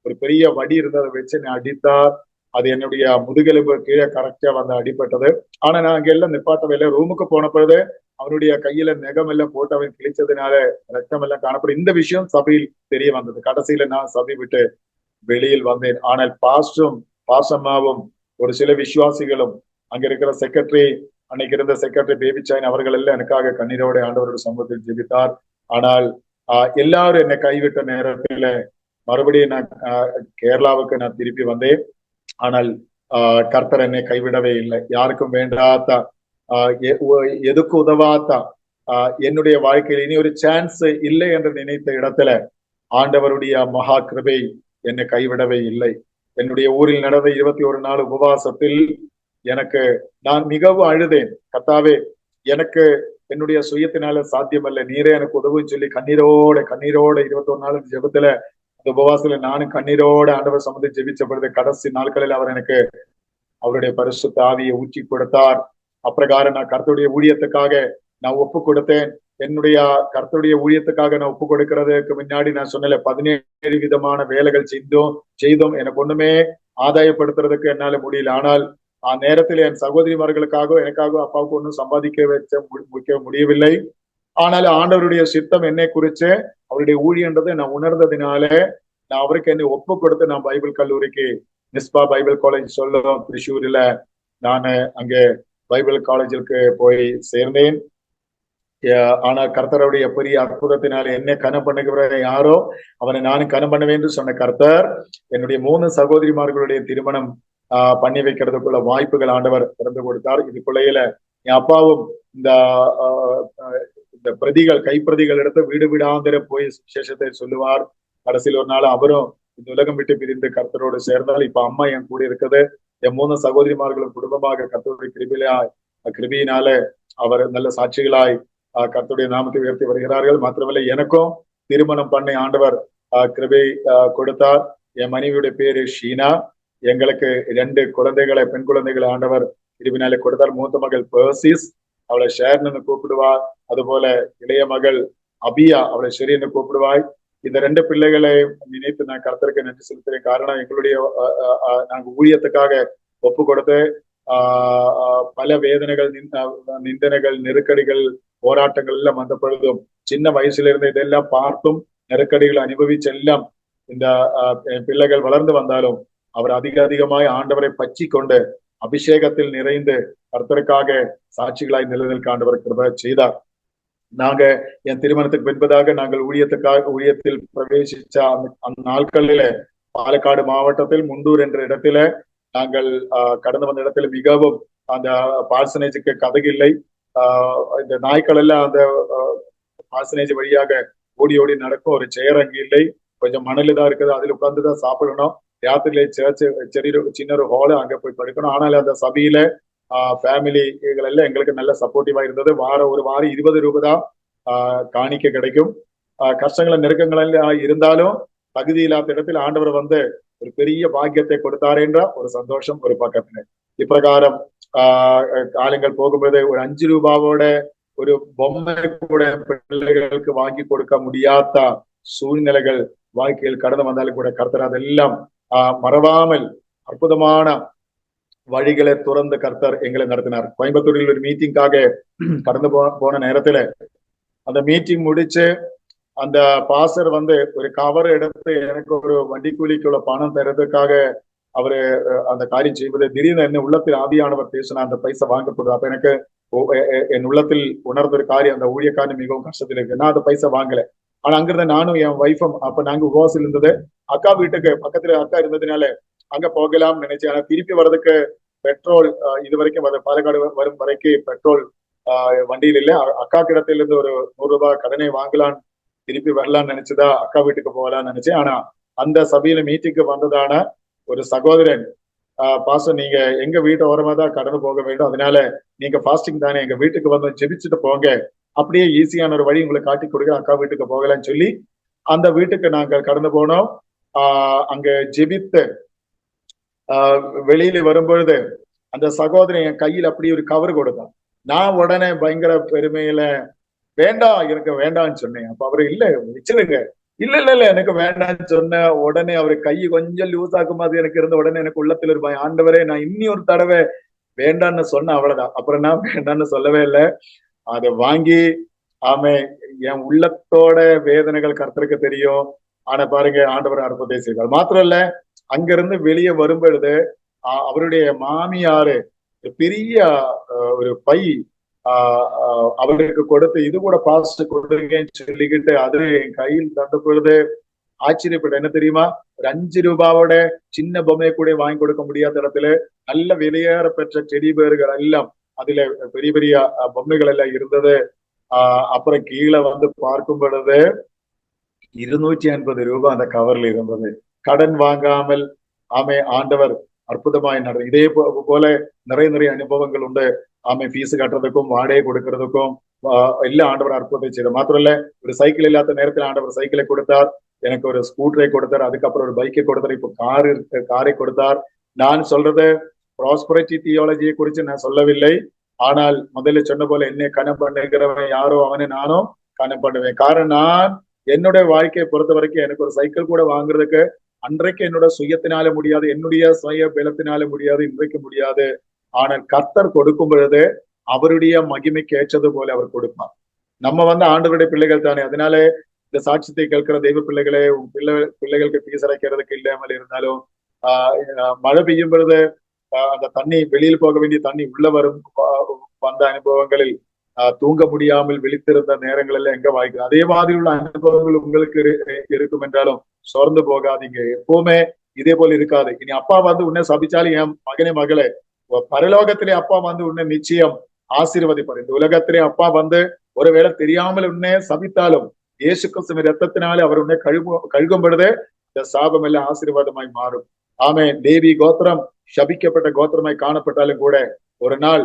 S1: ஒரு பெரிய வடி இருந்ததை வச்சு என்னை அடித்தார். அது என்னுடைய முதுகெலும்பு கீழே கரெக்டா வந்து அடிபட்டது. ஆனா நான் அங்க எல்லாம் நிப்பாட்டவே இல்லை. ரூமுக்கு போன பொழுது அவனுடைய கையில நெகம் எல்லாம் போட்டு அவன் கிழிச்சதுனால ரத்தம் எல்லாம் காணப்படும். இந்த விஷயம் சபையில் தெரிய வந்தது. கடைசியில நான் சபை விட்டு வெளியில் வந்தேன். ஆனால் பாஸ்டும் பாசம்மாவும் ஒரு சில விசுவாசிகளும் அங்க இருக்கிற செக்ரட்டரி, அன்னைக்கு இருந்த செக்ரட்டரி பேபிச்சாயின் அவர்கள் எல்லாம் எனக்காக கண்ணீரோட ஆண்டவருடைய சமூகத்தில் ஜெபித்தார். ஆனால் எல்லாரும் என்னை கைவிட்ட நேரத்துல மறுபடியும் நான் கேரளாவுக்கு நான் திருப்பி வந்தேன். ஆனால் கர்த்தர் என்னை கைவிடவே இல்லை. யாருக்கும் வேண்டாத எதுக்கு உதவாத என்னுடைய வாழ்க்கையில் இனி ஒரு சான்ஸ் இல்லை என்று நினைத்த இடத்துல ஆண்டவருடைய மகா கிருபை என்னை கைவிடவே இல்லை. என்னுடைய ஊரில் நடந்த 21 நாள் உபவாசத்தில் எனக்கு நான் மிகவும் அழுதேன். கர்த்தாவே, எனக்கு என்னுடைய சுயத்தினால சாத்தியமல்ல, நீரே எனக்கு உதவுன்னு சொல்லி கண்ணீரோட 21 நாள் ஜெபத்துல அந்த உபவாசத்துல நானும் கண்ணீரோட ஆண்டவர் சம்மதி ஜெபிச்ச பொழுது கடைசி நாட்களில் அவர் எனக்கு அவருடைய பரிசுத்த ஆவியை ஊற்றி கொடுத்தார். அப்பிரகாரம் நான் கர்த்தருடைய ஊழியத்துக்காக நான் ஒப்பு கொடுத்தேன். என்னுடைய கர்த்தருடைய ஊழியத்துக்காக நான் ஒப்பு கொடுக்கிறதுக்கு முன்னாடி நான் சொன்னல 17 விதமான வேலைகள் செய்தோம். எனக்கு ஒண்ணுமே ஆதாயப்படுத்துறதுக்கு என்னால முடியல. ஆனால் நேரத்தில் என் சகோதரிமார்களுக்காக எனக்காக அப்பாவுக்கு ஒன்றும் சம்பாதிக்க முடியவில்லை. ஆனால் ஆண்டவருடைய சித்தம் என்னை குறிச்சு அவருடைய ஊழியன்றதை நான் உணர்ந்ததினால நான் அவருக்கு என்னை ஒப்பு கொடுத்து நான் பைபிள் கல்லூரிக்கு நிஸ்பா பைபிள் காலேஜ் சொல்லும் திரிசூர்ல நான் அங்கே பைபிள் காலேஜுக்கு போய் சேர்ந்தேன். ஆனா கர்த்தருடைய பெரிய அற்புதத்தினால என்ன கனம் பண்ணுகிற யாரோ அவனை நானும் கனம் பண்ணுவேன் என்று சொன்ன கர்த்தர் என்னுடைய 3 சகோதரிமார்களுடைய திருமணம் பண்ணி வைக்கிறதுக்குள்ள வாய்ப்புகள் ஆண்டவர் திறந்து கொடுத்தார். இதுக்குள்ளையில என் அப்பாவும் இந்த கைப்பிரதிகள் எடுத்து வீடு வீடாந்திர போய் விசேஷத்தை சொல்லுவார். கடைசியில் ஒரு நாள் அவரும் இந்த உலகம் விட்டு பிரிந்து கர்த்தரோடு சேர்ந்தால் இப்ப அம்மா என் கூட இருக்குது. என் 3 சகோதரிமார்களும் குடும்பமாக கர்த்தருடைய கிருபியினால அவர் நல்ல சாட்சிகளாய் கர்த்தருடைய நாமத்தை உயர்த்தி வருகிறார்கள். மாத்திரமல்ல, எனக்கும் திருமணம் பண்ணி ஆண்டவர் கிருபை கொடுத்தார். என் மனைவியுடைய பேரு ஷீனா. எங்களுக்கு 2 குழந்தைகளை, பெண் குழந்தைகளை ஆண்டவர் கிருபினாலே கொடுத்தார். மூத்த மகள் பெர்சிஸ், அவளை ஷேர்னு கூப்பிடுவார். அதுபோல இளைய மகள் அபியா, அவளை ஷெரின்னு கூப்பிடுவாய். இந்த 2 பிள்ளைகளை நினைத்து நான் கர்த்தருக்கு நன்றி செலுத்துறேன். காரணம் எங்களுடைய நாங்க ஊழியத்துக்காக ஒப்பு கொடுத்து பல வேதனைகள், நிந்தனைகள், நெருக்கடிகள், போராட்டங்கள் எல்லாம் வந்த பொழுதும் சின்ன வயசுல இருந்து இதெல்லாம் பார்த்தும் நெருக்கடிகள் அனுபவிச்செல்லாம் இந்த பிள்ளைகள் வளர்ந்து வந்தாலும் அவர் அதிகமாய் ஆண்டவரை பற்றி கொண்டு அபிஷேகத்தில் நிறைந்து கர்த்தருக்காக சாட்சிகளாய் நிலைநிற்க ஆண்டவர் கிருபை செய்தார். நாங்க என் திருமணத்துக்கு பின்பதாக நாங்கள் ஊழியத்தில் பிரவேசிச்ச அந்த நாட்களில பாலக்காடு மாவட்டத்தில் முண்டூர் என்ற இடத்துல நாங்கள் கடந்து வந்த இடத்துல மிகவும் அந்த பார்சனேஜுக்கு கதகில்லை. இந்த நாய்க்கள் எல்லாம் அந்த பார்சனேஜ் வழியாக ஓடி நடக்கும். ஒரு சேர் அங்கே இல்லை, கொஞ்சம் மணல் தான் இருக்குது, அதில் உட்கார்ந்துதான் சாப்பிடணும். ராத்திரியில சின்ன ஒரு ஹாலு, அங்க போய் படுக்கணும். ஆனால் அந்த சபையில ஃபேமிலிகள் எல்லாம் எங்களுக்கு நல்ல சப்போர்ட்டிவா இருந்தது. ஒரு வாரம் 20 ரூபாய் தான் காணிக்க கிடைக்கும். கஷ்டங்கள் நெருக்கங்கள் எல்லாம் இருந்தாலும் தகுதி இல்லாத இடத்தில் ஆண்டவர் வந்து ஒரு பெரிய பாக்கியத்தை கொடுத்தாருன்ற ஒரு சந்தோஷம் ஒரு பக்கத்துல. இப்பிரகாரம் காலங்கள் போகும்போது ஒரு 5 ரூபாவோட ஒரு பொம்மை கூட பிள்ளைகளுக்கு வாங்கி கொடுக்க முடியாத சூழ்நிலைகள் வாழ்க்கையில் கடந்து வந்தாலும் கூட கர்த்தர் அதெல்லாம் மறவாமல் அற்புதமான வழிகளை துறந்து கர்த்தர் எங்களை நடத்தினார். கோயம்புத்தூரில் ஒரு மீட்டிங்காக கடந்து போன நேரத்துல அந்த மீட்டிங் முடிச்சு அந்த பாசர் வந்து ஒரு கவர் எடுத்து எனக்கு ஒரு வண்டி கூலிக்குள்ள பணம் தரதுக்காக அவரு அந்த காரியம் செய்வது திடீர்னு என்ன உள்ளத்தில் ஆவியானவர் பேசினா அந்த பைசா வாங்கப்படுது. அப்ப எனக்கு என் உள்ளத்தில் உணர்ந்த ஒரு காரியம், அந்த ஊழியக்காரன் மிகவும் கஷ்டத்தில் இருக்கு. நான் அந்த பைசா வாங்கல. ஆனா அங்கிருந்த நானும் என் வைஃபும், அப்ப நாங்க உபவாசில் இருந்தது, அக்கா வீட்டுக்கு பக்கத்துல அக்கா இருந்ததுனால அங்க போகலாம்னு நினைச்சேன். ஆனா திருப்பி வர்றதுக்கு பெட்ரோல் இது வரைக்கும் பாலக்காடு வரும் வரைக்கும் பெட்ரோல் வண்டியில் இல்லை. அக்கா கிடத்துல இருந்து ஒரு 100 ரூபாய் கடனை வாங்கலான்னு திருப்பி வரலான்னு நினைச்சதா அக்கா வீட்டுக்கு போகலான்னு நினைச்சேன். ஆனா அந்த சபையில மீட்டிங்கு வந்ததான ஒரு சகோதரன், பாஸ்டர் நீங்க எங்க வீட்டு ஓரமா தான் கடந்து போக வேண்டும், அதனால நீங்க ஃபாஸ்டிங் தானே, எங்க வீட்டுக்கு வந்து ஜெபிச்சுட்டு போங்க, அப்படியே ஈஸியான ஒரு வழி உங்களுக்கு காட்டி கொடுக்க, அக்கா வீட்டுக்கு போகலான்னு சொல்லி அந்த வீட்டுக்கு நாங்கள் கடந்து போனோம். அங்க ஜெபித்து வெளியில வரும்பொழுது அந்த சகோதரி என் கையில் அப்படி ஒரு கவர் கொடுத்தான். நான் உடனே பயங்கர பெருமையில வேண்டாம், எனக்கு வேண்டாம்னு சொன்னேன். அப்ப அவரு இல்ல வச்சிருங்க, இல்ல இல்ல இல்ல எனக்கு வேண்டாம்னு சொன்ன உடனே அவரு கை கொஞ்சம் லூஸ் ஆக்கும் மாதிரி எனக்கு இருந்த உடனே எனக்கு உள்ளத்துல ஒரு பயம், ஆண்டவரே நான் இன்னி ஒரு தடவை வேண்டான்னு சொன்ன அவ்வளவுதான். அப்புறம் நான் வேண்டான்னு சொல்லவே இல்லை. அதை வாங்கி ஆமே என் உள்ளத்தோட வேதனைகள் கர்த்தருக்கு தெரியும். ஆனா பாருங்க ஆண்டவர் அற்புதத்தை செய்வார். மாத்திரம் இல்ல, அங்கிருந்து வெளியே வரும்பொழுது அவருடைய மாமியாரு பெரிய ஒரு பை அவருக்கு கொடுத்து, இது கூட பாஸ்ட் கொடுங்கன்னு சொல்லிக்கிட்டு அது என் கையில் தந்த பொழுது ஆச்சரியப்பட்ட. என்ன தெரியுமா, ஒரு 5 ரூபாவோட சின்ன பொம்மையை கூட வாங்கி கொடுக்க முடியாத இடத்துல நல்ல வெளியேற பெற்ற டெடி பேர்கள் எல்லாம், அதுல பெரிய பெரிய பொம்மைகள் எல்லாம் இருந்தது. அப்புறம் கீழே வந்து பார்க்கும் பொழுது 250 ரூபாய் அந்த கவர்ல இருந்தது. கடன் வாங்காமல் ஆமை ஆண்டவர் அற்புதமாய் நடந்தது. இதே போல நிறைய அனுபவங்கள் உண்டு. ஆமை ஃபீஸ் கட்டுறதுக்கும் வாடகை கொடுக்கறதுக்கும் எல்லாம் ஆண்டவர் அற்புதத்தை செய்தார். மாத்திரம் இல்ல, ஒரு சைக்கிள் இல்லாத நேரத்தில் ஆண்டவர் சைக்கிளை கொடுத்தார், எனக்கு ஒரு ஸ்கூட்டரை கொடுத்தார், அதுக்கப்புறம் ஒரு பைக்கை கொடுத்தார், இப்போ காரை கொடுத்தார். நான் சொல்றது ப்ராஸ்பரிட்டி தியாலஜியை குறித்து நான் சொல்லவில்லை. ஆனால் முதல்ல சொன்ன போல என்னை கனம் பண்ணுகிறவன் யாரோ அவனை நானும் கனம் பண்ணுவேன். காரணம் நான் என்னுடைய வாழ்க்கையை பொறுத்த வரைக்கும் எனக்கு ஒரு சைக்கிள் கூட வாங்குறதுக்கு அன்றைக்கு என்னோட சுயத்தினால முடியாது, என்னுடைய சுய பலத்தினால முடியாது, இன்றைக்கு முடியாது. ஆனால் கர்த்தர் கொடுக்கும் பொழுது அவருடைய மகிமைக்கு ஏற்றது போல அவர் கொடுப்பார். நம்ம வந்து ஆண்டவருடைய பிள்ளைகள் தானே. அதனால இந்த சாட்சியத்தை கேட்கிற தெய்வ பிள்ளைகளே, உங்க பிள்ளைகளுக்கு பீஸ் அடைக்கிறதுக்கு இல்லாமல் இருந்தாலும் மழை பெய்யும் பொழுது அந்த தண்ணி வெளியில் போக வேண்டிய தண்ணி உள்ள வந்த அனுபவங்களில் தூங்க முடியாமல் விழித்திருந்த நேரங்கள் எல்லாம் எங்க வாய்க்கும். அதே மாதிரி உள்ள அனுபவங்கள் உங்களுக்கு இருக்கும் என்றாலும் சோர்ந்து போகாதீங்க. எப்பவுமே இதே போல இருக்காது. இனி அப்பா வந்து உன்னை சபிச்சாலும் என் மகனே மகளே, பரலோகத்திலே அப்பா வந்து உன்னை நிச்சயம் ஆசீர்வதிப்பார். இந்த உலகத்திலே அப்பா வந்து ஒருவேளை தெரியாமல் உன்னை சபித்தாலும் இயேசு கிறிஸ்துவின் ரத்தத்தினாலே அவர் உன்னை கழுகும் பொழுது இந்த சாபம் எல்லாம் ஆசீர்வாதமாய் மாறும். ஆமே, லேவி கோத்திரம் சபிக்கப்பட்ட கோத்திரமாய் காணப்பட்டாலும் கூட ஒரு நாள்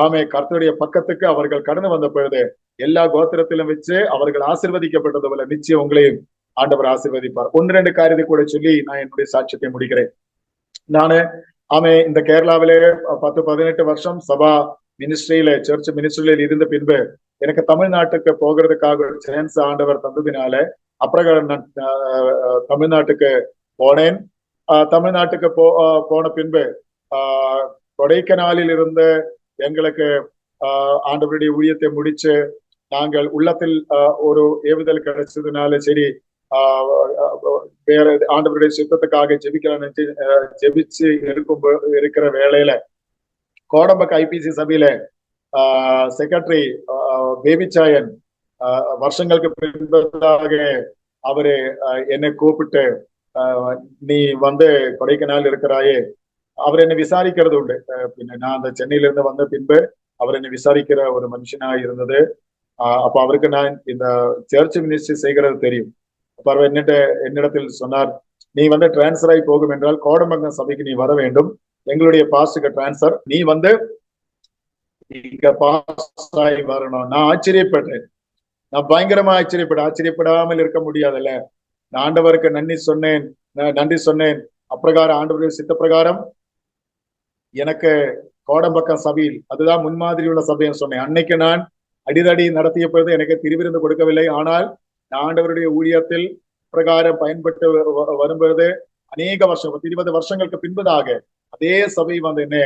S1: ஆமே கர்த்தருடைய பக்கத்துக்கு அவர்கள் கடந்து வந்த பொழுது எல்லா கோத்திரத்திலும் வச்சு அவர்கள் ஆசீர்வதிக்கப்பட்டது போல நிச்சயம் உங்களையும் ஆண்டவர் ஆசீர்வதிப்பார். 1-2 காரியத்தை கூட சொல்லி நான் என்னுடைய சாட்சியத்தை முடிக்கிறேன். நானு இந்த கேரளாவிலே 10-18 வருஷம் சபா மினிஸ்ட்ரியில சர்ச் மினிஸ்ட்ரியில இருந்த பின்பு எனக்கு தமிழ்நாட்டுக்கு போகிறதுக்காக சான்ஸ் ஆண்டவர் தந்ததினால அப்புறம் நான் தமிழ்நாட்டுக்கு போனேன். தமிழ்நாட்டுக்கு போன பின்பு கொடைக்கானலில் இருந்த எங்களுக்கு ஆண்டவருடைய ஊழியத்தை முடிச்சு நாங்கள் உள்ளத்தில் ஒரு ஏவுதல் கிடைச்சதுனால சரி வேற ஆண்டவருடைய சுத்தத்துக்காக ஜெபிக்கலாம்னு ஜெபிச்சு இருக்கிற வேளையில கோடம்பக் ஐபிசி சபையில செக்ரட்டரி பேபிச்சாயன் வருஷங்களுக்கு பின்பதாக அவரு என்னை கூப்பிட்டு நீ வந்து கொடைக்கானல் இருக்கிறாயே, அவர் என்னை விசாரிக்கிறது உண்டு. பின்ன நான் அந்த சென்னையில இருந்து வந்த பின்பு அவர் என்னை விசாரிக்கிற ஒரு மனுஷனா இருந்தது. அப்ப அவருக்கு நான் இந்த சர்ச் மினிஸ்ட்ரி செய்கிறது தெரியும். அப்ப அவர் என்னிடத்தில் சொன்னார், நீ வந்து டிரான்ஸ்பர் ஆகி போகும் என்றால் கோடம்பங்கம் சபைக்கு நீ வர வேண்டும், எங்களுடைய பாஸ்டுக்கு டிரான்ஸ்பர், நீ வந்து இங்க பாஸ்ட் ஆகி வரணும். நான் ஆச்சரியப்பட்டேன், நான் பயங்கரமா ஆச்சரியப்படாமல் இருக்க முடியாதுல்ல. நான் ஆண்டவருக்கு நன்றி சொன்னேன். அப்பிரகாரம் ஆண்டவருடைய சித்த பிரகாரம் எனக்கு கோடம்பக்கம் சபையில் அதுதான் முன்மாதிரி உள்ள சபைன்னு சொன்னேன். அன்னைக்கு நான் அடிதடி நடத்திய பொழுது எனக்கு திருவிருந்து கொடுக்கவில்லை. ஆனால் நான் ஆண்டவருடைய ஊழியத்தில் பிரகாரம் பயன்பட்டு வரும்பொழுது அநேக வருஷம் 20 வருஷங்களுக்கு பின்பதாக அதே சபை வந்து என்ன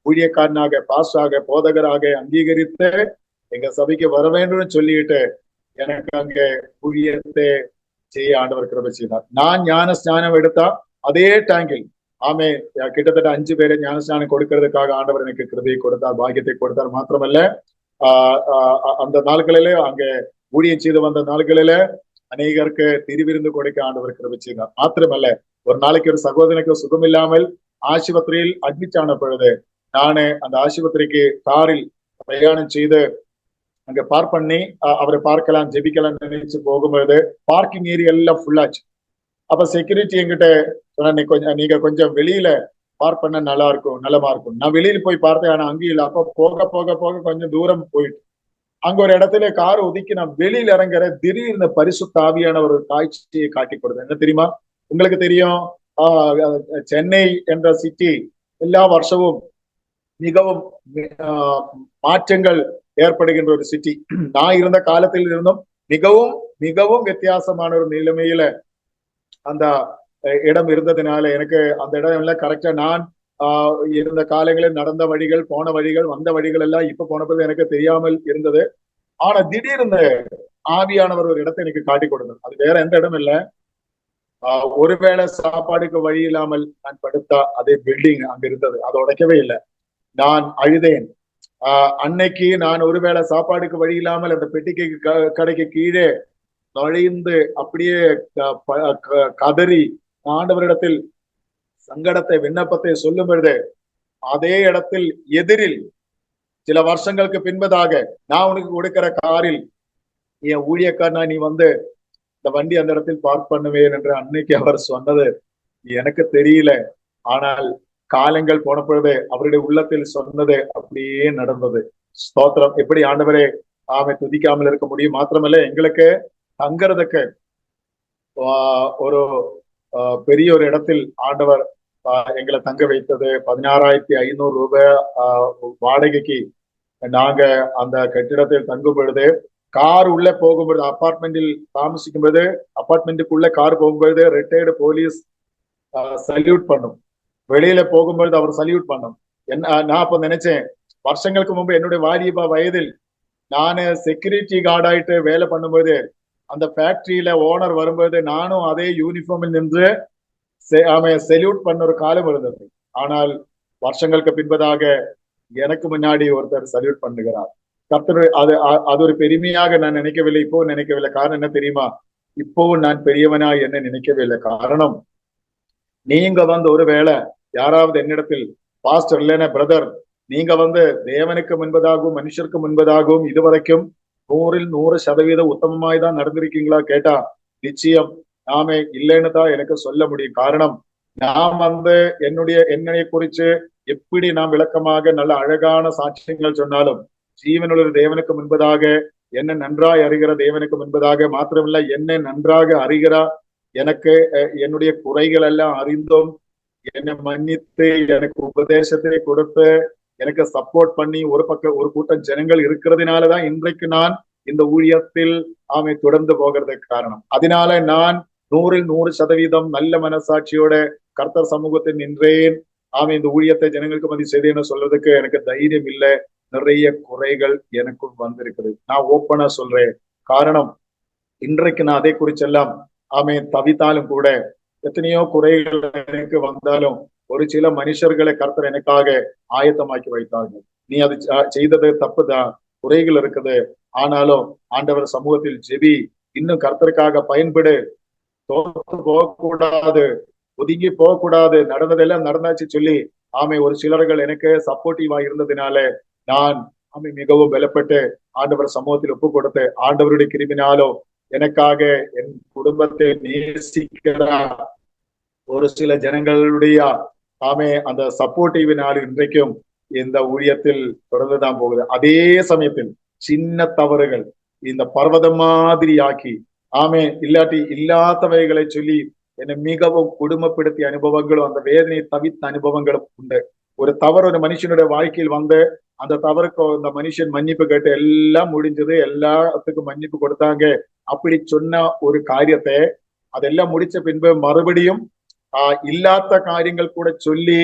S1: ஊழியக்காரனாக பாஸ்டாக போதகராக அங்கீகரித்து எங்க சபைக்கு வர வேண்டும்னு சொல்லிட்டு எனக்கு அங்க ஊழியத்தை செய்ய ஆண்டவர் கிருபை செய்தார். நான் ஞான ஸ்நானம் எடுத்தா அதே டேங்கில் கிட்டத்தட்ட 5 பேரை ஞானஸ்நானம் கொடுக்கிறதுக்காக ஆண்டவர் எனக்கு கிருபையை கொடுத்தார், பாக்கியத்தை கொடுத்தார். மாத்திரமல்ல அந்த நாட்களிலே அங்க ஊழியம் செய்து வந்த நாட்களில அநேகருக்கு திருவிருந்து கொடுக்க ஆண்டவர் கிருபை செய்தார். மாத்திரமல்ல ஒரு நாளைக்கு ஒரு சகோதரனுக்கு சுகம் இல்லாமல் ஆஸ்பத்திரியில் அட்மிட் ஆன பொழுது நானு அந்த ஆஸ்பத்திரிக்கு காரில் பிரயாணம் செய்து அங்க பார்க் பண்ணி அவரை பார்க்கலாம் ஜெபிக்கலாம் நினைச்சு போகும்போது பார்க்கிங் ஏரியா எல்லாம் ஃபுல்லாச்சு. அப்ப செக்யூரிட்டி என்கிட்ட சொன்ன, நீங்க கொஞ்சம் வெளியில பார்க் பண்ண நலமா இருக்கும். நான் வெளியில போய் பார்த்தேன், ஆனா அங்கேயும் இல்லை. அப்ப போக போக போக கொஞ்சம் தூரம் போயிட்டு அங்க ஒரு இடத்துல கார் ஒதுக்கி நான் வெளியில இறங்குற திடீர்னு பரிசுத்த ஆவியானவர் ஒரு காட்சியை காட்டி கொடுத்தேன். என்ன தெரியுமா? உங்களுக்கு தெரியும், சென்னை என்ற சிட்டி எல்லா வருஷமும் மிகவும் ஆஹ், மாற்றங்கள் ஏற்படுகின்ற ஒரு சிட்டி. நான் இருந்த காலத்தில் இருந்தும் மிகவும் மிகவும் வித்தியாசமான ஒரு நிலைமையில அந்த இடம் இருந்ததுனால எனக்கு அந்த இடம் எல்லாம் கரெக்டா நான் இருந்த காலங்களில் நடந்த வழிகள், போன வழிகள், வந்த வழிகள் எல்லாம் இப்ப போனது எனக்கு தெரியாமல் இருந்தது. ஆனா திடீர்னு ஆவியானவர் ஒரு இடத்தை எனக்கு காட்டி கொடுத்தது. அது வேற எந்த இடம் இல்ல, ஒருவேளை சாப்பாடுக்கு வழி இல்லாமல் நான் படுத்தா அதே பில்டிங் அங்க இருந்தது, அதை உடைக்கவே இல்லை. நான் அழுதேன். அன்னைக்கு நான் ஒருவேளை சாப்பாடுக்கு வழி இல்லாமல் அந்த பெட்டிக்கு கடைக்கு கீழே நுழைந்து அப்படியே கதறி ஆண்டவரிடத்தில் சங்கடத்தை, விண்ணப்பத்தை சொல்லும் பொழுது அதே இடத்தில் எதிரில் சில வருஷங்களுக்கு பின்பதாக நான் உனக்கு கொடுக்கிற காரில் என் ஊழியக்காரனா நீ வந்து இந்த வண்டி அந்த இடத்தில் பார்க் பண்ணுவேன் என்று அன்னைக்கு அவர் சொன்னது எனக்கு தெரியல. ஆனால் காலங்கள் போன பொழுது அவருடைய உள்ளத்தில் சொன்னது அப்படியே நடந்தது. ஸ்தோத்திரம். எப்படி ஆண்டவரே ஆமை துதிக்காமல் இருக்க முடியும்? மாத்திரமல்ல, எங்களுக்கு தங்கறதுக்கு ஒரு பெரிய ஒரு இடத்தில் ஆண்டவர் எங்களை தங்க வைத்தது. 16,500 ரூபாய் வாடகைக்கு நாங்க அந்த கட்டிடத்தில் தங்கும் பொழுது, கார் உள்ள போகும்பொழுது, அபார்ட்மெண்டில் தாமசிக்கும் பொழுது, அபார்ட்மெண்ட்டுக்குள்ள கார் போகும்பொழுது ரிட்டையர்டு போலீஸ் சல்யூட் பண்ணும். வெளியில போகும்பொழுது அவர் சல்யூட் பண்ணும். நான் அப்ப நினைச்சேன், வருஷங்களுக்கு முன்பு என்னுடைய வாலிப வயதில் நானு செக்யூரிட்டி கார்டு ஆயிட்டு வேலை பண்ணும்போது அந்த ஃபேக்டரியில ஓனர் வரும்போது நானும் அதே யூனிஃபார்மில் நின்று அவன் செல்யூட் பண்ண ஒரு காலம் இருந்தது. ஆனால் வருஷங்களுக்கு பின்பதாக எனக்கு முன்னாடி ஒருத்தர் சல்யூட் பண்ணுகிறார். கர்த்தர் அது ஒரு பெருமையாக நான் நினைக்கவில்லை, இப்போ நினைக்கவில்லை. காரணம் என்ன தெரியுமா? இப்போவும் நான் பெரியவனா என்ன நினைக்கவில்லை. காரணம், நீங்க வந்து ஒருவேளை யாராவது என்னிடத்தில் பாஸ்டர் இல்லைன்னா பிரதர், நீங்க வந்து தேவனுக்கு முன்பதாகவும் மனுஷருக்கு முன்பதாகவும் இதுவரைக்கும் 100% உத்தமமாய் தான் நடந்திருக்கீங்களா கேட்டா நிச்சயம் நாமே இல்லைன்னு தான் எனக்கு சொல்ல முடியும். காரணம், நான் வந்து என்னை குறிச்சு எப்படி நாம் விளக்கமாக நல்ல அழகான சாட்சியங்கள் சொன்னாலும் ஜீவனுள்ள தேவனுக்கு முன்பதாக, என்ன நன்றாய் அறிகிற தேவனுக்கு முன்பதாக மாத்திரமில்ல, என்னை நன்றாக அறிகிறா எனக்கு என்னுடைய குறைகள் எல்லாம் அறிந்தும் என்னை மன்னித்து எனக்கு உபதேசத்தை கொடுத்து எனக்கு சப்போர்ட் பண்ணி ஒரு கூட்டம் ஜனங்கள் இருக்கிறதுனாலதான் இன்றைக்கு நான் இந்த ஊழியத்தில் தொடர்ந்து போகிறதுக்கு காரணம். அதனால நான் 100% நல்ல மனசாட்சியோட கர்த்தர் சமூகத்தில் நின்றேன். இந்த ஊழியத்தை ஜனங்களுக்கு மதி செய்தேன்னு சொல்றதுக்கு எனக்கு தைரியம் இல்லை. நிறைய குறைகள் எனக்கும் வந்திருக்குது. நான் ஓப்பனா சொல்றேன். காரணம், இன்றைக்கு நான் அதை குறிச்செல்லாம் தவித்தாலும் கூட, எத்தனையோ குறைகள் எனக்கு வந்தாலும் ஒரு சில மனுஷர்களை கர்த்தர் எனக்காக ஆயத்தமாக்கி வைத்தார்கள். நீ அது செய்தது தப்புதான், குறைகள் இருக்குது, ஆனாலும் ஆண்டவர் சமூகத்தில் ஜெபி, இன்னும் கர்த்தருக்காக பயன்படு, தோற்று போகக்கூடாது, ஒதுங்கி போகக்கூடாது, நடந்ததெல்லாம் நடந்தாச்சு சொல்லி ஒரு சிலர்கள் எனக்கு சப்போர்ட்டிவா இருந்ததுனால நான் மிகவும் பலப்பட்டு ஆண்டவர் சமூகத்தில் ஒப்பு கொடுத்து, ஆண்டவருடைய கிருபினாலோ எனக்காக என் குடும்பத்தை நேசிக்கிற ஒரு சில ஜனங்களுடைய அந்த சப்போர்ட்டிவினால் இன்றைக்கும் இந்த ஊழியத்தில் தொடர்ந்துதான் போகுது. அதே சமயத்தில் சின்ன தவறுகள் இந்த பர்வதம் மாதிரி ஆக்கி இல்லாட்டி இல்லாதவைகளை சொல்லி என்னை மிகவும் குடும்பப்படுத்திய அனுபவங்களும் அந்த வேதனை தவித்த அனுபவங்களும் உண்டு. ஒரு தவறு ஒரு மனுஷனுடைய வாழ்க்கையில் வந்து அந்த தவறுக்கு அந்த மனுஷன் மன்னிப்பு கேட்டு எல்லாம் முடிஞ்சது, எல்லாத்துக்கும் மன்னிப்பு கொடுத்தாங்க. அப்படி சொன்ன ஒரு காரியத்தை அதெல்லாம் முடிச்ச பின்பு மறுபடியும் இல்லாத காரியங்கள் கூட சொல்லி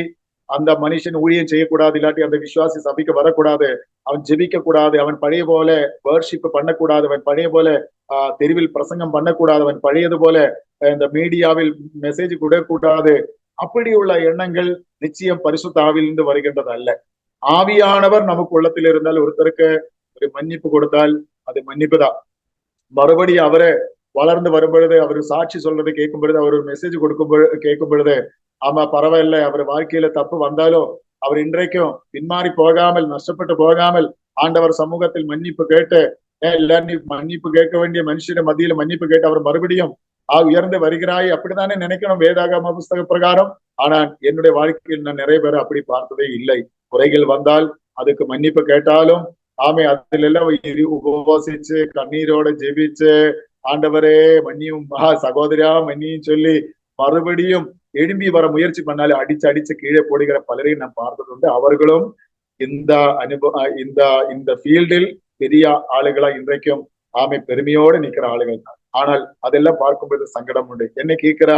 S1: அந்த மனுஷன் ஊழியம் செய்யக்கூடாது, இல்லாட்டி அந்த விசுவாசி சபைக்கு வரக்கூடாது, அவன் ஜெபிக்க கூடாது, அவன் பழைய போல வர்ஷிப் பண்ணக்கூடாது, அவன் பழைய போல தெருவில் பிரசங்கம் பண்ணக்கூடாது, அவன் பழையது போல இந்த மீடியாவில் மெசேஜ் கூடாது. அப்படி உள்ள எண்ணங்கள் நிச்சயம் பரிசுத்த ஆவியிலிருந்து வருகின்றது அல்ல. ஆவியானவர் நமக்கு உள்ளத்தில் இருந்தால் ஒருத்தருக்கு ஒரு மன்னிப்பு கொடுத்தால் அது மன்னிப்பு தான். மறுபடியும் அவரை வளர்ந்து வரும் பொழுது அவர் சாட்சி சொல்றது கேட்கும் பொழுது, அவர் ஒரு மெசேஜ் கேட்கும் பொழுது, ஆமா பரவாயில்ல, அவர் வாழ்க்கையில தப்பு வந்தாலும் அவர் இன்றைக்கும் பின்மாறி போகாமல், நஷ்டப்பட்டு போகாமல் ஆண்டவர் சமூகத்தில் மன்னிப்பு கேட்டு எல்லாரும் மன்னிப்பு கேட்க வேண்டிய மனுஷன மத்தியில மன்னிப்பு கேட்டு அவர் மறுபடியும் உயர்ந்து வருகிறாய், அப்படித்தானே நினைக்கணும் வேதாகம புஸ்தக பிரகாரம். ஆனால் என்னுடைய வாழ்க்கையில் நான் நிறைய பேர் அப்படி பார்த்ததே இல்லை. குறைகள் வந்தால் அதுக்கு மன்னிப்பு கேட்டாலும் ആമേ അതിലെല്ലാം ഉപവസിച്ച് കണ്ണീരോടെ ജപിച്ച് ஆண்டவரே மன்னியும் சகோதரா மன்னியும் சொல்லி மறுபடியும் எழும்பி வர முயற்சி பண்ணாலே அடிச்சு அடிச்சு கீழே போடுகிற பலரையும் நான் பார்த்ததுண்டு. அவர்களும் இந்த இந்த ஃபீல்டில் பெரிய ஆளுகளா இன்றைக்கும் ஆமை பெருமையோடு நிக்கிற ஆளுகள் தான். ஆனால் அதெல்லாம் பார்க்கும்போது சங்கடம் உண்டு. என்ன கேட்கிறா?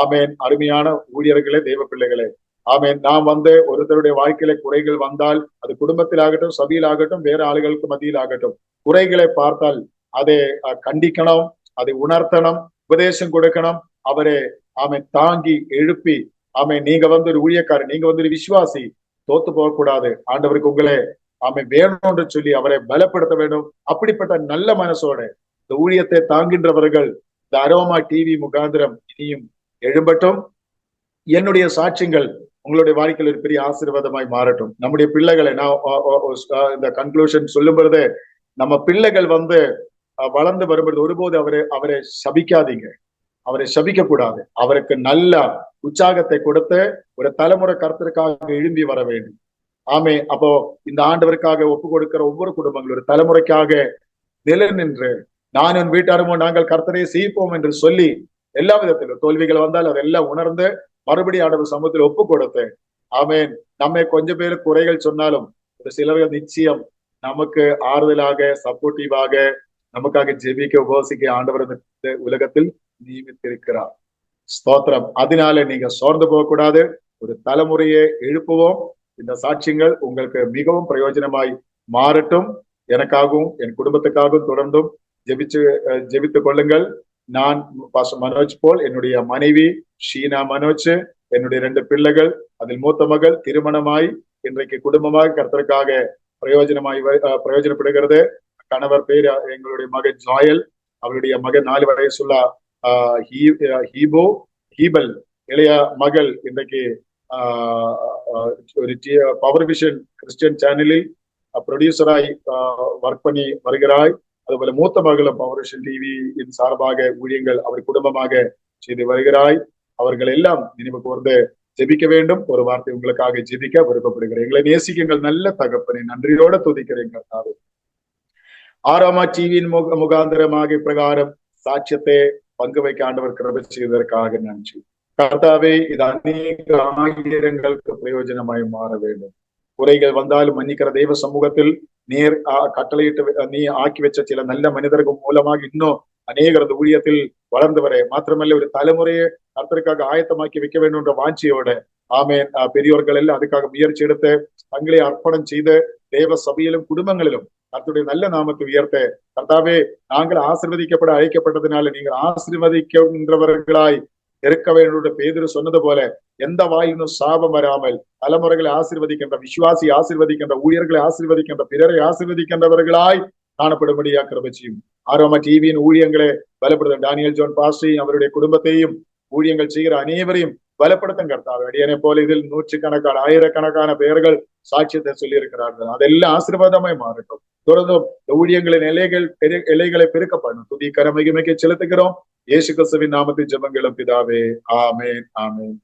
S1: ஆமேன். அருமையான ஊழியர்களே, தெய்வ பிள்ளைகளே, ஆமேன். நாம் ஒருத்தருடைய வாழ்க்கையில குறைகள் வந்தால், அது குடும்பத்தில் ஆகட்டும், சபையில் ஆகட்டும், வேற ஆளுகளுக்கு மத்தியில் ஆகட்டும், குறைகளை பார்த்தால் அதை கண்டிக்கணும், அதை உணர்த்தணும், உபதேசம் கொடுக்கணும். அவரை ஆமேன் தாங்கி எழுப்பி, ஆமேன் நீங்க ஒரு ஊழியக்காரர், நீங்க ஒரு விசுவாசி, தோத்து போகக்கூடாது, ஆண்டவருக்கு உங்களை ஆமை வேணும்னு சொல்லி அவரை பலப்படுத்த வேண்டும். அப்படிப்பட்ட நல்ல மனசோட இந்த ஊழியத்தை தாங்கின்றவர்கள் இந்த அரோமா டிவி முகாந்திரம் இனியும் எழும்பட்டும். என்னுடைய சாட்சியங்கள் உங்களுடைய வாழ்க்கையில் ஒரு பெரிய ஆசீர்வாதமாய் மாறட்டும். நம்முடைய பிள்ளைகளை நான் இந்த கன்க்ளூஷன் சொல்லும் பொழுது, நம்ம பிள்ளைகள் வளர்ந்து வரும்பொழுது ஒருபோது அவரை சபிக்காதீங்க, அவரை சபிக்க கூடாது. அவருக்கு நல்ல உற்சாகத்தை கொடுத்து ஒரு தலைமுறை கர்த்தருக்காக எழும்பி வர வேண்டும். ஆமே. அப்போ இந்த ஆண்டவருக்காக ஒப்பு கொடுக்கிற ஒவ்வொரு குடும்பங்களும் ஒரு தலைமுறைக்காக நிலை நின்று, நானும் வீட்டாருமோ நாங்கள் கர்த்தரை செய்ப்போம் என்று சொல்லி, எல்லா விதத்திலும் தோல்விகள் வந்தால் அதெல்லாம் உணர்ந்து மறுபடியும் ஆண்டவர் சமூகத்தில் ஒப்பு கொடுத்து, ஆமேன். நம்மை கொஞ்சம் பேர் குறைகள் சொன்னாலும் ஒரு சிலர்கள் நிச்சயம் நமக்கு ஆறுதலாக, சப்போர்ட்டிவாக, நமக்காக ஜெபிக்க உபவசிக்க ஆண்டவர் இந்த உலகத்தில் நியமித்திருக்கிறார். ஸ்தோத்திரம். அதனால நீங்க சோர்ந்து போகக்கூடாது. ஒரு தலைமுறையை எழுப்புவோம். இந்த சாட்சியங்கள் உங்களுக்கு மிகவும் பிரயோஜனமாய் மாறட்டும். எனக்காகவும் என் குடும்பத்துக்காகவும் தொடர்ந்தும் ஜெபித்துக் கொள்ளுங்கள். நான் பாஸ்டர் மனோஜ் போல், என்னுடைய மனைவி ஷீனா மனோஜ், என்னுடைய 2 பிள்ளைகள், அதில் மூத்த மகள் திருமணமாய் இன்றைக்கு குடும்பமாக கர்த்தருக்காக பிரயோஜனப்படுகிறது. கணவர் பேர் எங்களுடைய மகன் ஜாயல், அவருடைய மகன் 4 வயசுள்ள ஹீபல், இளைய மகள் இன்றைக்கு ஒரு பவர் விஷன் கிறிஸ்டியன் சேனலில் ப்ரொடியூசராய் ஒர்க் பண்ணி வருகிறாய். அதுபோல மூத்த மகளும் பவர் விஷன் டிவியின் சார்பாக ஊழியங்கள் அவர் குடும்பமாக செய்து வருகிறாய். அவர்கள் எல்லாம் நினைவு கூர்ந்து ஜெபிக்க வேண்டும். ஒரு வார்த்தை உங்களுக்காக ஜெபிக்க விருப்பப்படுகிறேன். எங்களை நேசிக்குங்கள் நல்ல தகப்பனை, நன்றியோட துதிக்கிறேன் கர்த்தாவே. ஆரோமா டிவியின் முகாந்திரமாக பிரகாரம் சாட்சியத்தை பங்கு வைக்க ஆண்டவர் கிருபை செய்வதற்காக நன்றி கர்த்தாவே. இது அநேக ஆயிரங்களுக்கு பிரயோஜனமாய் மாற வேண்டும். குறைகள் வந்தாலும் மன்னிக்கிற தெய்வ சமூகத்தில் நீர் கட்டளையிட்டு நீ ஆக்கி வச்ச சில நல்ல மனிதர்கள் மூலமாக இன்னும் அநேகர் அந்த ஊழியத்தில் வளர்ந்து வர, மாத்திரமல்ல ஒரு தலைமுறையை கர்த்தருக்காக ஆயத்தமாக்கி வைக்க வேண்டும் என்ற வாஞ்சியோட ஆமேன் பெரியோர்கள் எல்லாம் அதுக்காக முயற்சி எடுத்து தங்களை அர்ப்பணம் செய்து தேவ சபையிலும் குடும்பங்களிலும் கர்த்தருடைய நல்ல நாமத்தை உயர்த்த கர்த்தாவே, நாங்கள் ஆசீர்வதிக்கப்பட அழைக்கப்பட்டதுனால நீங்கள் ஆசீர்வதிக்கின்றவர்களாய் இருக்க வேண்டும். பேதுரு சொன்னது போல எந்த வாயிலும் சாபம் வராமல் தலைமுறைகளை ஆசீர்வதிக்கின்ற, விசுவாசி ஆசீர்வதிக்கின்ற, ஊழியர்களை ஆசீர்வதிக்கின்ற, பிறரை ஆசீர்வதிக்கின்றவர்களாய் காணப்படும்படியா கிருபை செய்யும். ஆரோமா டிவியின் ஊழியங்களை பலப்படுத்த டானியல் ஜோன் பாஸ்டரையும் அவருடைய குடும்பத்தையும் ஊழியங்கள் செய்கிற அனைவரையும் பலப்படுத்தும் கர்த்தாவே. அடியனை போல இதில் 100கணக்கான 1000கணக்கான பெயர்கள் சாட்சியத்தை சொல்லி இருக்கிறார்கள். அதெல்லாம் ஆசீர்வாதமாய் மாறட்டும். தொடர்ந்து ஊழியங்களின் எல்லைகளை பெருக்கப்படணும். துதி கரமகிமைக்கு செலுத்துகிறோம். இயேசு கிறிஸ்துவின் நாமத்தில் ஜெபங்களும் பிதாவே. ஆமேன், ஆமேன்.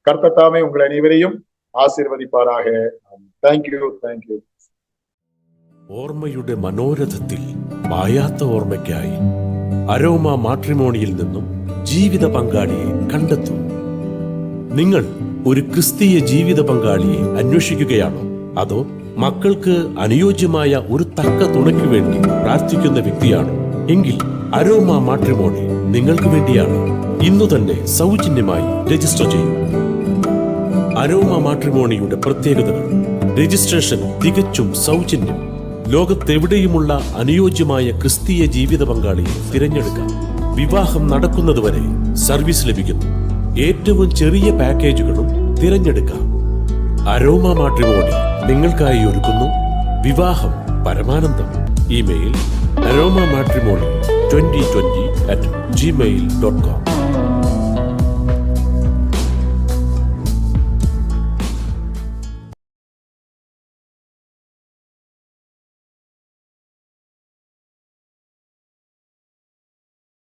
S1: கர்த்தர் தாமே உங்கள் அனைவரையும் ആശീർവദിപ്പാറാக. Thank you.
S2: ഓർമ്മയുടെ മനോരഥത്തിൽ മായാത്ത ഓർമ്മയ്ക്കായി അരോമ മാട്രിമോണിയിൽ നിന്നും ജീവിത പങ്കാളിയെ കണ്ടെത്തൂ. നിങ്ങൾ ഒരു ക്രിസ്തീയ ജീവിത പങ്കാളിയെ അന്വേഷിക്കുകയാണോ? അതോ മക്കൾക്ക് അനുയോജ്യമായ ഒരു തക്ക തുണയ്ക്ക് വേണ്ടി പ്രാർത്ഥിക്കുന്ന വ്യക്തിയാണോ? എങ്കിൽ അരോമ മാട്രിമോണി നിങ്ങൾക്ക് വേണ്ടിയാണ്. ഇന്നു തന്നെ സൗജന്യമായി രജിസ്റ്റർ ചെയ്യൂ. അരോമ മാട്രിമോണിയുടെ പ്രത്യേകതകൾ: രജിസ്ട്രേഷൻ തികച്ചും സൗജന്യം. ലോകത്തെവിടെയുമുള്ള അനുയോജ്യമായ ക്രിസ്തീയ ജീവിത പങ്കാളിയെ തിരഞ്ഞെടുക്കാം. വിവാഹം നടക്കുന്നതുവരെ സർവീസ് ലഭിക്കുന്നു. ഏറ്റവും ചെറിയ പാക്കേജുകളും തിരഞ്ഞെടുക്കാം. അരോമ മാട്രിമോണി നിങ്ങൾക്കായി ഒരുക്കുന്നു വിവാഹം പരമാനന്ദം. Email aroma matrimony2020@gmail.com